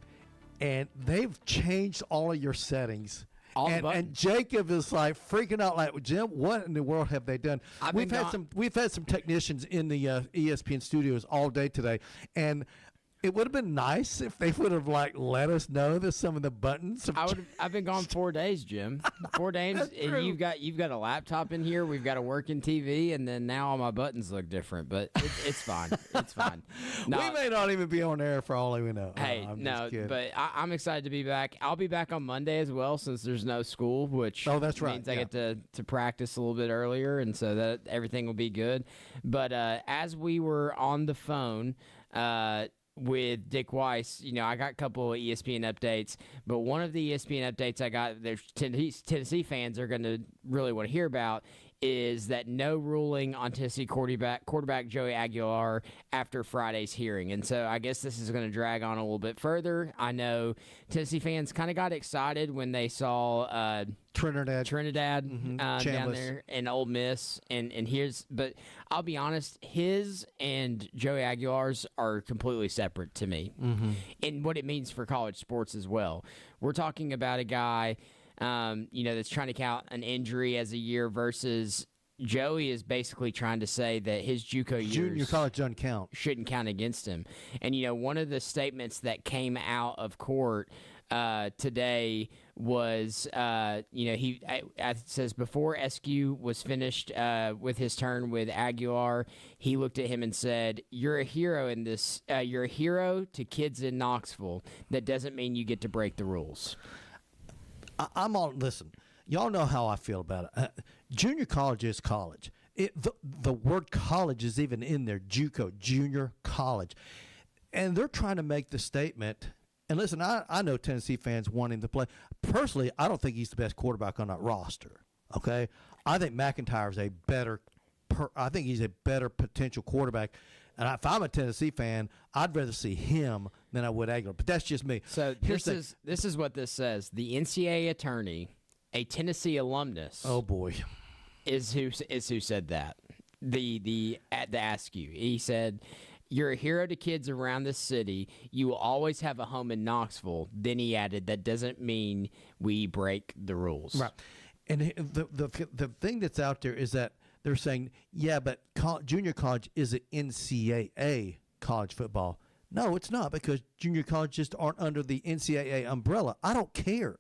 and they've changed all of your settings. And Jacob is like freaking out, like, Jim, what in the world have they done? We've had some technicians in the ESPN studios all day today, and it would have been nice if they would have let us know that some of the buttons. I've been gone 4 days, Jim. 4 days, and you've got a laptop in here. We've got a working TV, and then now all my buttons look different. But it's fine. It's fine. No, we may not even be on air for all we know. Hey, but I'm excited to be back. I'll be back on Monday as well, since there's no school, which that's right. means I get to practice a little bit earlier, and so that everything will be good. But as we were on the phone. With Dick Weiss, I got a couple of ESPN updates, but one of the ESPN updates I got that Tennessee fans are going to really want to hear about is that no ruling on Tennessee quarterback Joey Aguilar after Friday's hearing. And so I guess this is going to drag on a little bit further. I know Tennessee fans kind of got excited when they saw Trinidad down there in Ole Miss. But I'll be honest, his and Joey Aguilar's are completely separate to me in what it means for college sports as well. We're talking about a guy that's trying to count an injury as a year versus Joey is basically trying to say that his JUCO years junior college doesn't count, shouldn't count against him. And one of the statements that came out of court today was he says before SQ was finished with his turn with Aguilar, he looked at him and said, "You're a hero in this. You're a hero to kids in Knoxville. That doesn't mean you get to break the rules." Listen, y'all know how I feel about it. Junior college is college. The word college is even in there, JUCO, junior college. And they're trying to make the statement. And listen, I know Tennessee fans want him to play. Personally, I don't think he's the best quarterback on that roster. Okay? I think McIntyre is a better I think he's a better potential quarterback. And if I'm a Tennessee fan, I'd rather see him than I would Aguilar. But that's just me. So this is what this says. The NCAA attorney, a Tennessee alumnus. Oh boy, is who said that. The Askew. He said, "You're a hero to kids around this city. You will always have a home in Knoxville." Then he added, "That doesn't mean we break the rules." Right. And the thing that's out there is that they're saying, yeah, but junior college is an NCAA college football. No, it's not, because junior colleges aren't under the NCAA umbrella. I don't care.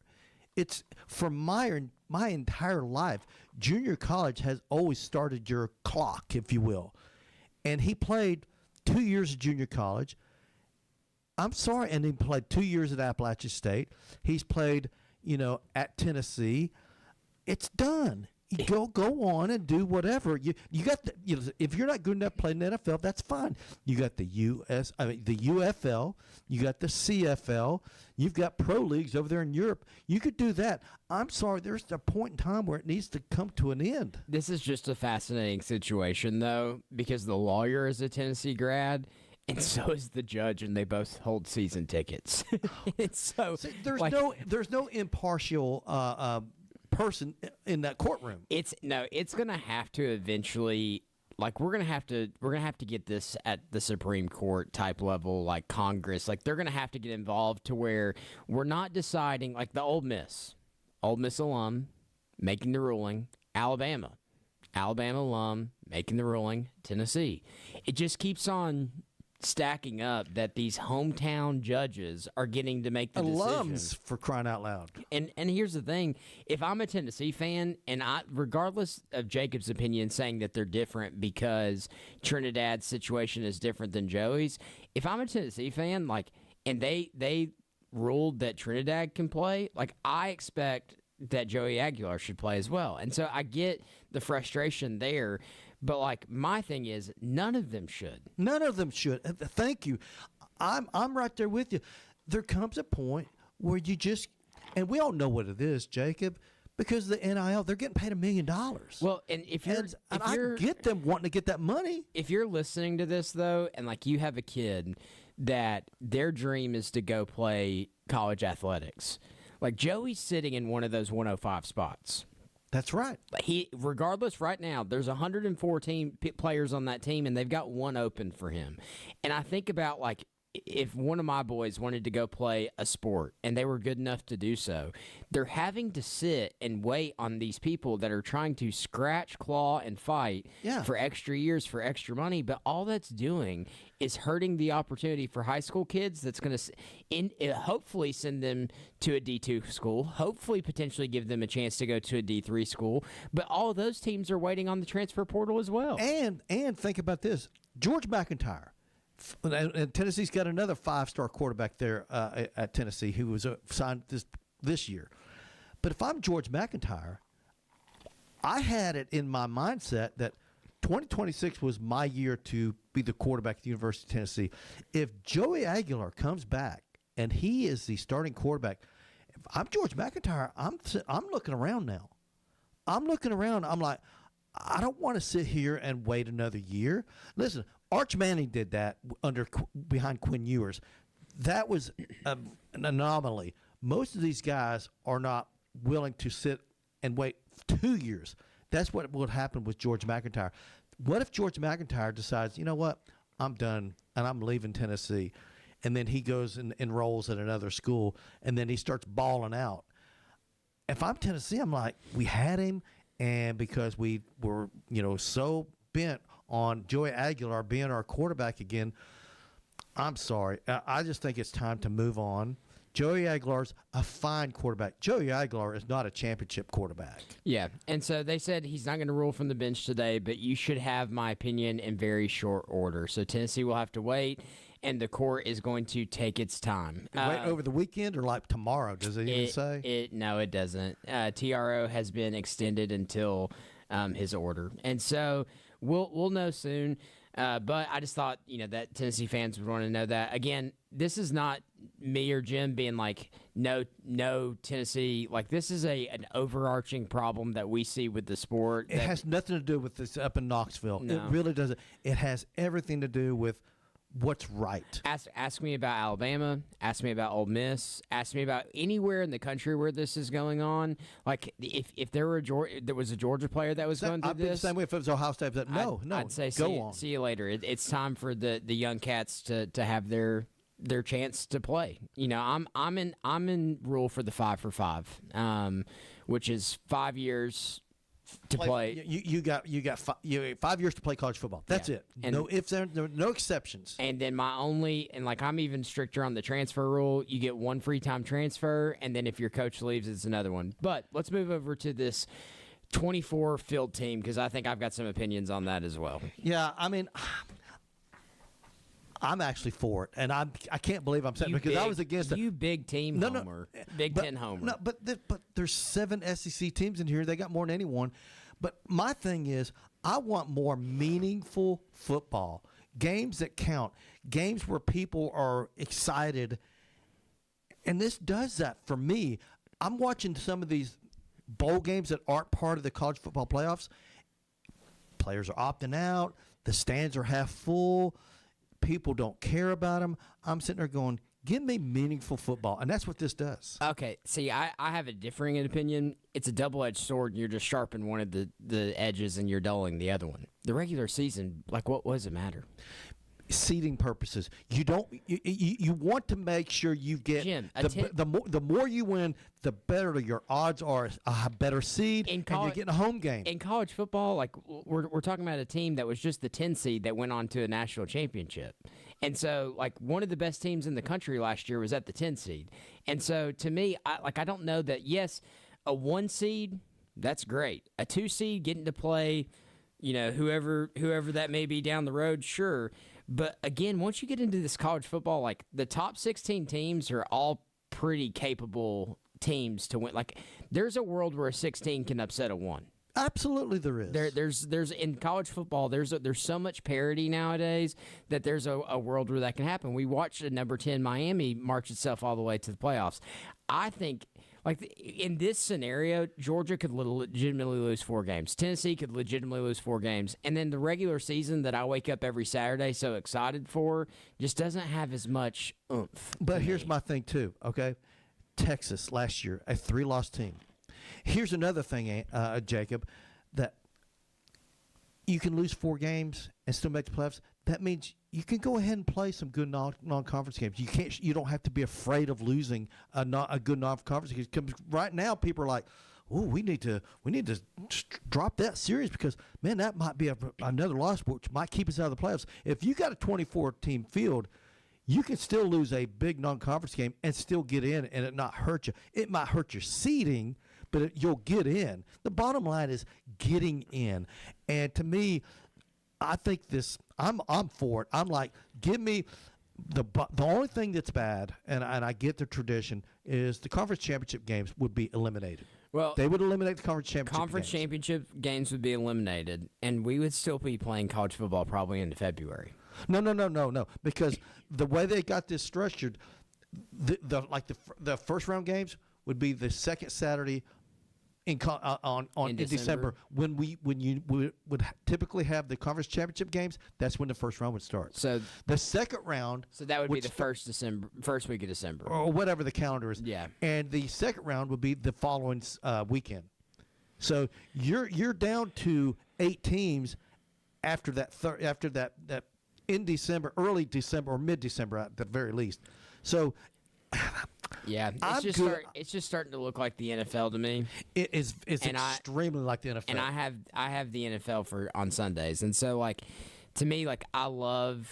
It's for my entire life. Junior college has always started your clock, if you will. And he played 2 years of junior college. I'm sorry, and he played 2 years at Appalachian State. He's played, at Tennessee. It's done. You go on and do whatever. You got if you're not good enough playing in the NFL, that's fine. You got the UFL, you got the CFL, you've got pro leagues over there in Europe. You could do that. I'm sorry, there's a point in time where it needs to come to an end. This is just a fascinating situation, though, because the lawyer is a Tennessee grad, and so is the judge, and they both hold season tickets. So see, there's no impartial person in that courtroom. It's gonna have to eventually, we're gonna have to get this at the Supreme Court type level, like Congress. Like, they're gonna have to get involved to where we're not deciding, like the Ole Miss alum making the ruling, Alabama alum making the ruling, Tennessee. It just keeps on stacking up that these hometown judges are getting to make the alums decision. For crying out loud. And here's the thing: if I'm a Tennessee fan, and regardless of Jacob's opinion saying that they're different because Trinidad's situation is different than Joey's, if I'm a Tennessee fan, and they ruled that Trinidad can play, I expect that Joey Aguilar should play as well. And so I get the frustration there. But my thing is, none of them should. None of them should. Thank you. I'm right there with you. There comes a point where you just, and we all know what it is, Jacob, because the NIL, they're getting paid $1 million. Well, and I get them wanting to get that money. If you're listening to this though, and you have a kid that their dream is to go play college athletics, Joey's sitting in one of those 105 spots. That's right. Regardless, right now, there's 114 players on that team, and they've got one open for him. And I think about, if one of my boys wanted to go play a sport and they were good enough to do so, they're having to sit and wait on these people that are trying to scratch, claw, and fight for extra years, for extra money. But all that's doing is hurting the opportunity for high school kids that's going to hopefully send them to a D2 school, hopefully potentially give them a chance to go to a D3 school. But all of those teams are waiting on the transfer portal as well. And think about this. George McIntyre. And Tennessee's got another 5-star quarterback there at Tennessee who was signed this year. But if I'm George McIntyre, I had it in my mindset that 2026 was my year to be the quarterback at the University of Tennessee. If Joey Aguilar comes back and he is the starting quarterback, if I'm George McIntyre, I'm looking around now. I'm looking around. I'm like, I don't want to sit here and wait another year. Listen, Arch Manning did that behind Quinn Ewers. That was an anomaly. Most of these guys are not willing to sit and wait 2 years. That's what would happen with George McIntyre. What if George McIntyre decides, you know what, I'm done and I'm leaving Tennessee, and then he goes and enrolls at another school, and then he starts balling out? If I'm Tennessee, I'm like, we had him, and because we were, so bent on Joey Aguilar being our quarterback again, I'm sorry. I just think it's time to move on. Joey Aguilar's a fine quarterback. Joey Aguilar is not a championship quarterback. Yeah, and so they said he's not going to rule from the bench today, but you should have my opinion in very short order. So Tennessee will have to wait, and the court is going to take its time. Wait, over the weekend or like tomorrow? Does it even say? No, it doesn't. TRO has been extended until his order, and so we'll know soon. But I just thought, that Tennessee fans would want to know that. Again, this is not me or Jim being like, no, Tennessee. Like, this is an overarching problem that we see with the sport. It has nothing to do with this up in Knoxville. No. It really doesn't. It has everything to do with what's right. Ask me about Alabama. Ask me about Ole Miss. Ask me about anywhere in the country where this is going on. Like, if there was a Georgia player that was going through I'd be the this, same way if it was Ohio State. But I'd say go on. See you later. It's time for the young cats to have their chance to play. I'm in rule for the 5 for 5, which is 5 years to play. You got 5 years to play college football. That's it. And no ifs, there are no exceptions. And then I'm even stricter on the transfer rule. You get one free time transfer, and then if your coach leaves, it's another one. But let's move over to this 24 field team, because I think I've got some opinions on that as well. Yeah, I mean, I'm actually for it, and I can't believe I'm saying because I was against it. You big team homer, Big Ten homer. No, but there's 7 SEC teams in here. They got more than anyone. But my thing is, I want more meaningful football, games that count, games where people are excited, and this does that for me. I'm watching some of these bowl games that aren't part of the college football playoffs. Players are opting out. The stands are half full. People don't care about them. I'm sitting there going, give me meaningful football. And that's what this does. Okay. See, I have a differing opinion. It's a double-edged sword, and you're just sharpening one of the edges and you're dulling the other one. The regular season, like, what does it matter? Seeding purposes. You don't. You want to make sure you get the more you win, the better your odds are a better seed, and you're getting a home game. In college football, like we're talking about a team that was just the 10 seed that went on to a national championship, and so like one of the best teams in the country last year was at the 10 seed, and so to me, I don't know that. Yes, a 1 seed, that's great. A 2 seed getting to play, whoever that may be down the road, sure. But again, once you get into this college football, like the top 16 teams are all pretty capable teams to win. Like there's a world where a 16 can upset a 1. Absolutely, there is. There's in college football. There's so much parity nowadays that there's a world where that can happen. We watched a number 10 Miami march itself all the way to the playoffs. I think. Like, in this scenario, Georgia could legitimately lose 4 games. Tennessee could legitimately lose 4 games. And then the regular season that I wake up every Saturday so excited for just doesn't have as much oomph. But here's my thing, too, okay? Texas last year, a 3-loss team. Here's another thing, Jacob, that you can lose 4 games and still make the playoffs. That means you can go ahead and play some good non-conference games. You don't have to be afraid of losing a good non-conference game. Because right now, people are like, "Oh, we need to drop that series because man, that might be another loss, which might keep us out of the playoffs." If you got a 24-team field, you can still lose a big non-conference game and still get in, and it not hurt you. It might hurt your seeding, but you'll get in. The bottom line is getting in, and to me, I think this. I'm for it. I'm like, give me the only thing that's bad, and I get the tradition, is the conference championship games would be eliminated. Well, they would eliminate the conference championship games. Conference championship games would be eliminated, and we would still be playing college football probably into February. No, because the way they got this structured, the first round games would be the second Saturday in December when you would typically have the conference championship games. That's when the first round would start. So the second round. So that would be the first week of December, or whatever the calendar is. Yeah. And the second round would be the following weekend. So you're down to 8 teams after that in December, early December or mid December at the very least. So. Yeah, it's just starting to look like the NFL to me. It is. It's extremely like the NFL. And I have the NFL on Sundays, and so like to me, like I love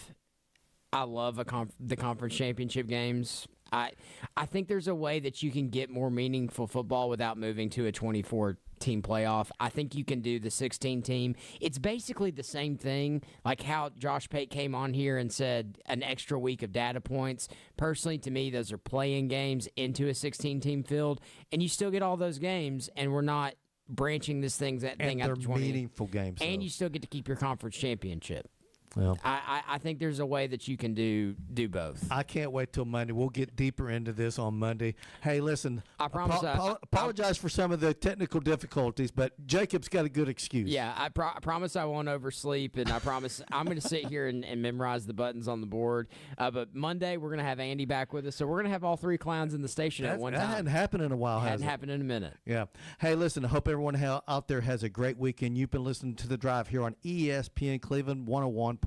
the conference championship games. I think there's a way that you can get more meaningful football without moving to a 24-team playoff. I think you can do the 16-team. It's basically the same thing, like how Josh Pate came on here and said an extra week of data points. Personally, to me, those are playing games into a 16-team field, and you still get all those games, and we're not branching this thing out to 20. Meaningful games. And you still get to keep your conference championship. Well, I think there's a way that you can do both. I can't wait till Monday. We'll get deeper into this on Monday. Hey, listen, I promise. Apologize for some of the technical difficulties, but Jacob's got a good excuse. Yeah, I promise I won't oversleep, and I promise I'm going to sit here and memorize the buttons on the board. But Monday we're going to have Andy back with us, so we're going to have all three clowns in the station at one time. That hadn't happened in a while, has it? Hadn't happened in a minute. Yeah. Hey, listen, I hope everyone out there has a great weekend. You've been listening to The Drive here on ESPN Cleveland 101.3.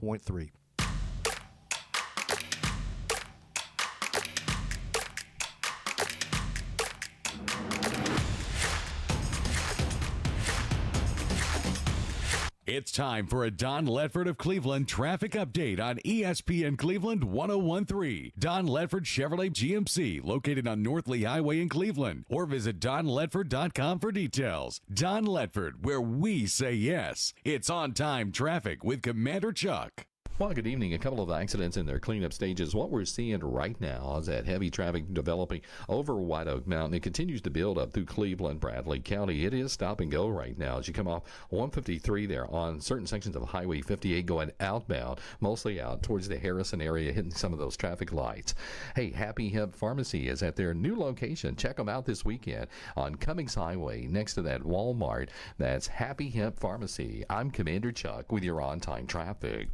It's time for a Don Ledford of Cleveland traffic update on ESPN Cleveland 101.3. Don Ledford Chevrolet GMC, located on North Lee Highway in Cleveland. Or visit donledford.com for details. Don Ledford, where we say yes. It's on-time traffic with Commander Chuck. Well, good evening. A couple of accidents in their cleanup stages. What we're seeing right now is that heavy traffic developing over White Oak Mountain. It continues to build up through Cleveland, Bradley County. It is stop and go right now as you come off 153 there on certain sections of Highway 58 going outbound, mostly out towards the Harrison area, hitting some of those traffic lights. Hey, Happy Hemp Pharmacy is at their new location. Check them out this weekend on Cummings Highway next to that Walmart. That's Happy Hemp Pharmacy. I'm Commander Chuck with your on-time traffic.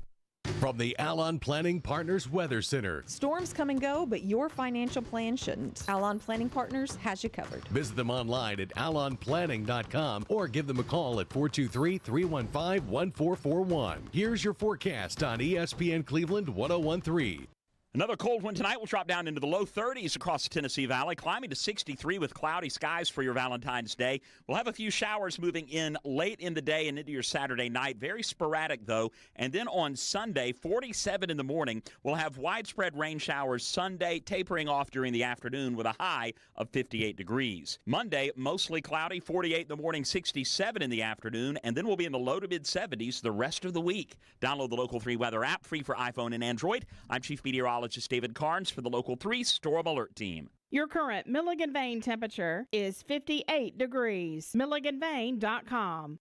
From the Alon Planning Partners Weather Center. Storms come and go, but your financial plan shouldn't. Alon Planning Partners has you covered. Visit them online at alonplanning.com or give them a call at 423-315-1441. Here's your forecast on ESPN Cleveland 101.3. Another cold one tonight will drop down into the low 30s across the Tennessee Valley, climbing to 63 with cloudy skies for your Valentine's Day. We'll have a few showers moving in late in the day and into your Saturday night. Very sporadic, though. And then on Sunday, 47 in the morning, we'll have widespread rain showers Sunday, tapering off during the afternoon with a high of 58 degrees. Monday, mostly cloudy, 48 in the morning, 67 in the afternoon, and then we'll be in the low to mid-70s the rest of the week. Download the Local 3 weather app, free for iPhone and Android. I'm Chief Meteorologist David Carnes for the Local 3 Storm Alert Team. Your current Milligan Vane temperature is 58 degrees. MilliganVane.com.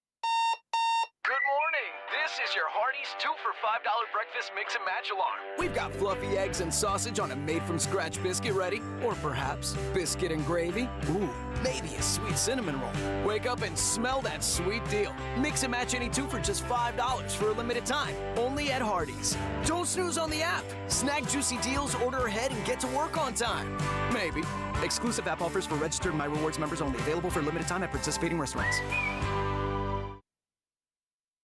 Good morning. This is your Hardees 2 for $5 breakfast mix and match alarm. We've got fluffy eggs and sausage on a made-from-scratch biscuit ready, or perhaps biscuit and gravy. Ooh, maybe a sweet cinnamon roll. Wake up and smell that sweet deal. Mix and match any two for just $5 for a limited time, only at Hardees. Don't snooze on the app. Snag juicy deals, order ahead, and get to work on time. Maybe. Exclusive app offers for registered My Rewards members only. Available for a limited time at participating restaurants.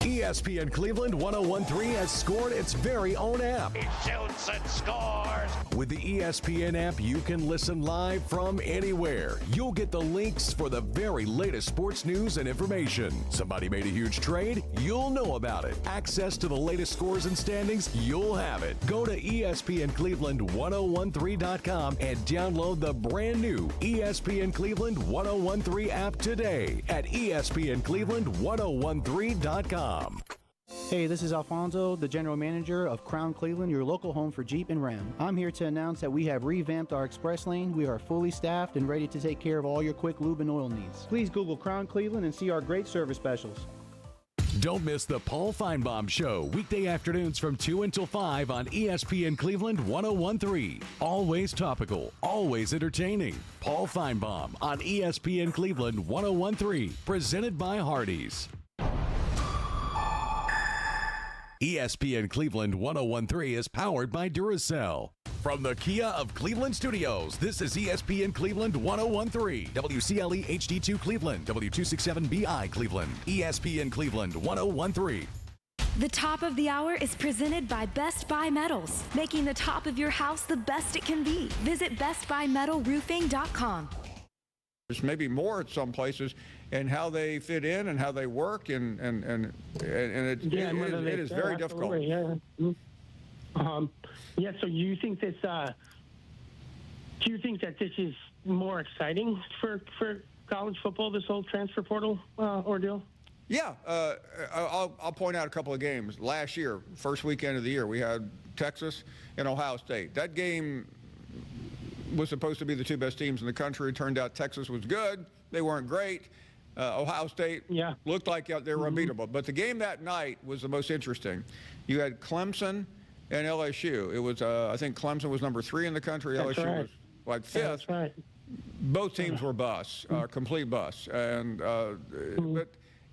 ESPN Cleveland 101.3 has scored its very own app. It shoots and scores. With the ESPN app, you can listen live from anywhere. You'll get the links for the very latest sports news and information. Somebody made a huge trade? You'll know about it. Access to the latest scores and standings? You'll have it. Go to ESPNCleveland1013.com and download the brand new ESPN Cleveland 101.3 app today at ESPNCleveland1013.com. Hey, this is Alfonso, the General Manager of Crown Cleveland, your local home for Jeep and Ram. I'm here to announce that we have revamped our express lane. We are fully staffed and ready to take care of all your quick lube and oil needs. Please Google Crown Cleveland and see our great service specials. Don't miss the Paul Feinbaum Show, weekday afternoons from 2 until 5 on ESPN Cleveland 101.3. Always topical, always entertaining. Paul Feinbaum on ESPN Cleveland 101.3, presented by Hardees. ESPN Cleveland 101.3 is powered by Duracell. From the Kia of Cleveland Studios, this is ESPN Cleveland 101.3, WCLE HD2 Cleveland, W267BI Cleveland, ESPN Cleveland 101.3. The top of the hour is presented by Best Buy Metals, making the top of your house the best it can be. Visit bestbuymetalroofing.com. There's maybe more at some places, and how they fit in and how they work, and it is very difficult. Yeah. Yeah. So you think this Do you think that this is more exciting for college football, this whole transfer portal ordeal? Yeah, I'll point out a couple of games. Last year, first weekend of the year, we had Texas and Ohio State. That game was supposed to be the two best teams in the country. It turned out Texas was good. They weren't great. Ohio State looked like they were unbeatable. But the game that night was the most interesting. You had Clemson and LSU. It was, I think Clemson was number 3 in the country. That's LSU right. was like 5th. Yeah, that's right. Both teams were busts, complete busts. And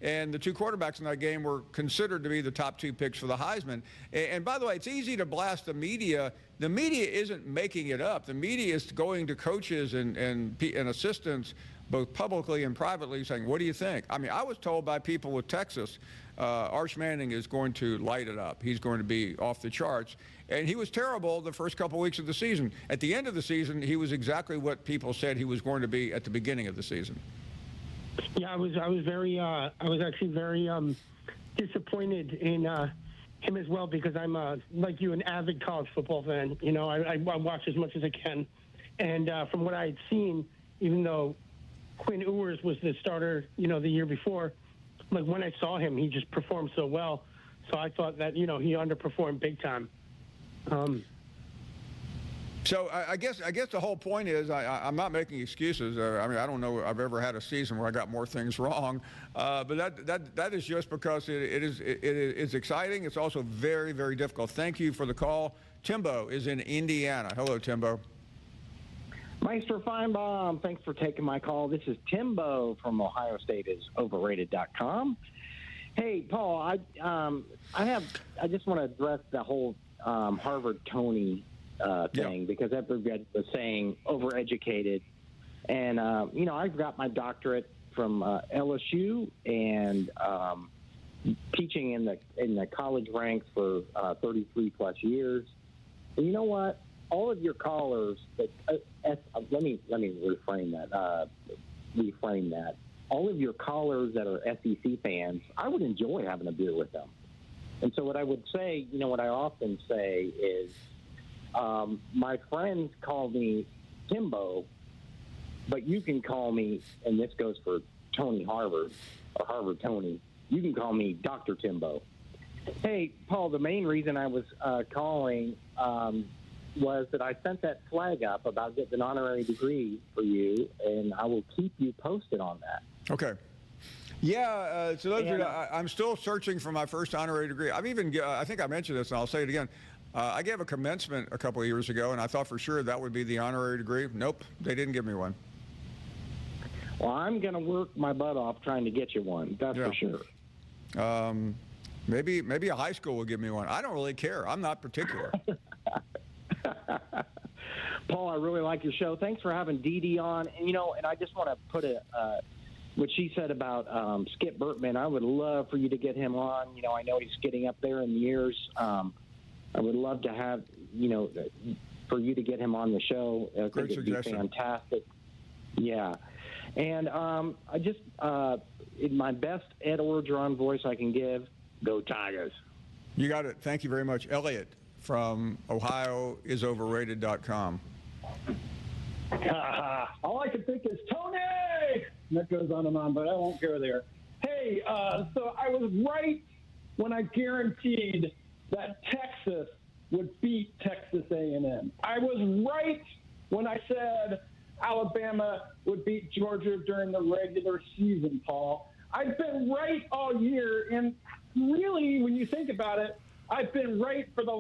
and the two quarterbacks in that game were considered to be the top 2 picks for the Heisman. And by the way, it's easy to blast the media. The media isn't making it up. The media is going to coaches and assistants, both publicly and privately, saying, what do you think? I mean, I was told by people with Texas, Arch Manning is going to light it up. He's going to be off the charts. And he was terrible the first couple weeks of the season. At the end of the season, he was exactly what people said he was going to be at the beginning of the season. Yeah, I was actually very disappointed in him as well, because I'm like you, an avid college football fan. You know, I watch as much as I can, and from what I had seen, even though Quinn Ewers was the starter, you know, the year before, like when I saw him, he just performed so well. So I thought that, you know, he underperformed big time. So I guess the whole point is I'm not making excuses. I mean, I don't know I've ever had a season where I got more things wrong, but that is just because it is exciting. It's also very, very difficult. Thank you for the call. Timbo is in Indiana. Hello, Timbo. Meister Feinbaum, thanks for taking my call. This is Timbo from OhioStateIsOverrated.com. Hey, Paul, I just want to address the whole Harvard Tony thing, because everybody was saying overeducated, and you know, I've got my doctorate from LSU and teaching in the college ranks for 33 plus years. And you know what? All of your callers, let me reframe that. All of your callers that are SEC fans, I would enjoy having a beer with them. And so what I would say, you know, what I often say is, my friends call me Timbo, but you can call me, and this goes for Tony Harvard, or Harvard Tony, you can call me Dr. Timbo. Hey, Paul, the main reason I was calling was that I sent that flag up about getting an honorary degree for you, and I will keep you posted on that. Okay. Yeah, so those I'm still searching for my first honorary degree. I think I mentioned this, and I'll say it again. I gave a commencement a couple of years ago, and I thought for sure that would be the honorary degree. Nope, they didn't give me one. Well, I'm going to work my butt off trying to get you one, that's for sure. Maybe a high school will give me one. I don't really care. I'm not particular. Paul, I really like your show. Thanks for having Dee Dee on. And, you know, and I just want to put what she said about Skip Bertman. I would love for you to get him on. You know, I know he's getting up there in years. I would love to have, you know, for you to get him on the show. I think it'd be fantastic. Yeah. And I just, in my best Ed Orgeron voice I can give, go Tigers. You got it. Thank you very much. Elliot from OhioIsOverrated.com. All I can think is Tony! That goes on, but I won't go there. Hey, so I was right when I guaranteed that Texas would beat Texas A&M. I was right when I said Alabama would beat Georgia during the regular season, Paul. I've been right all year, and really, when you think about it, I've been right for the last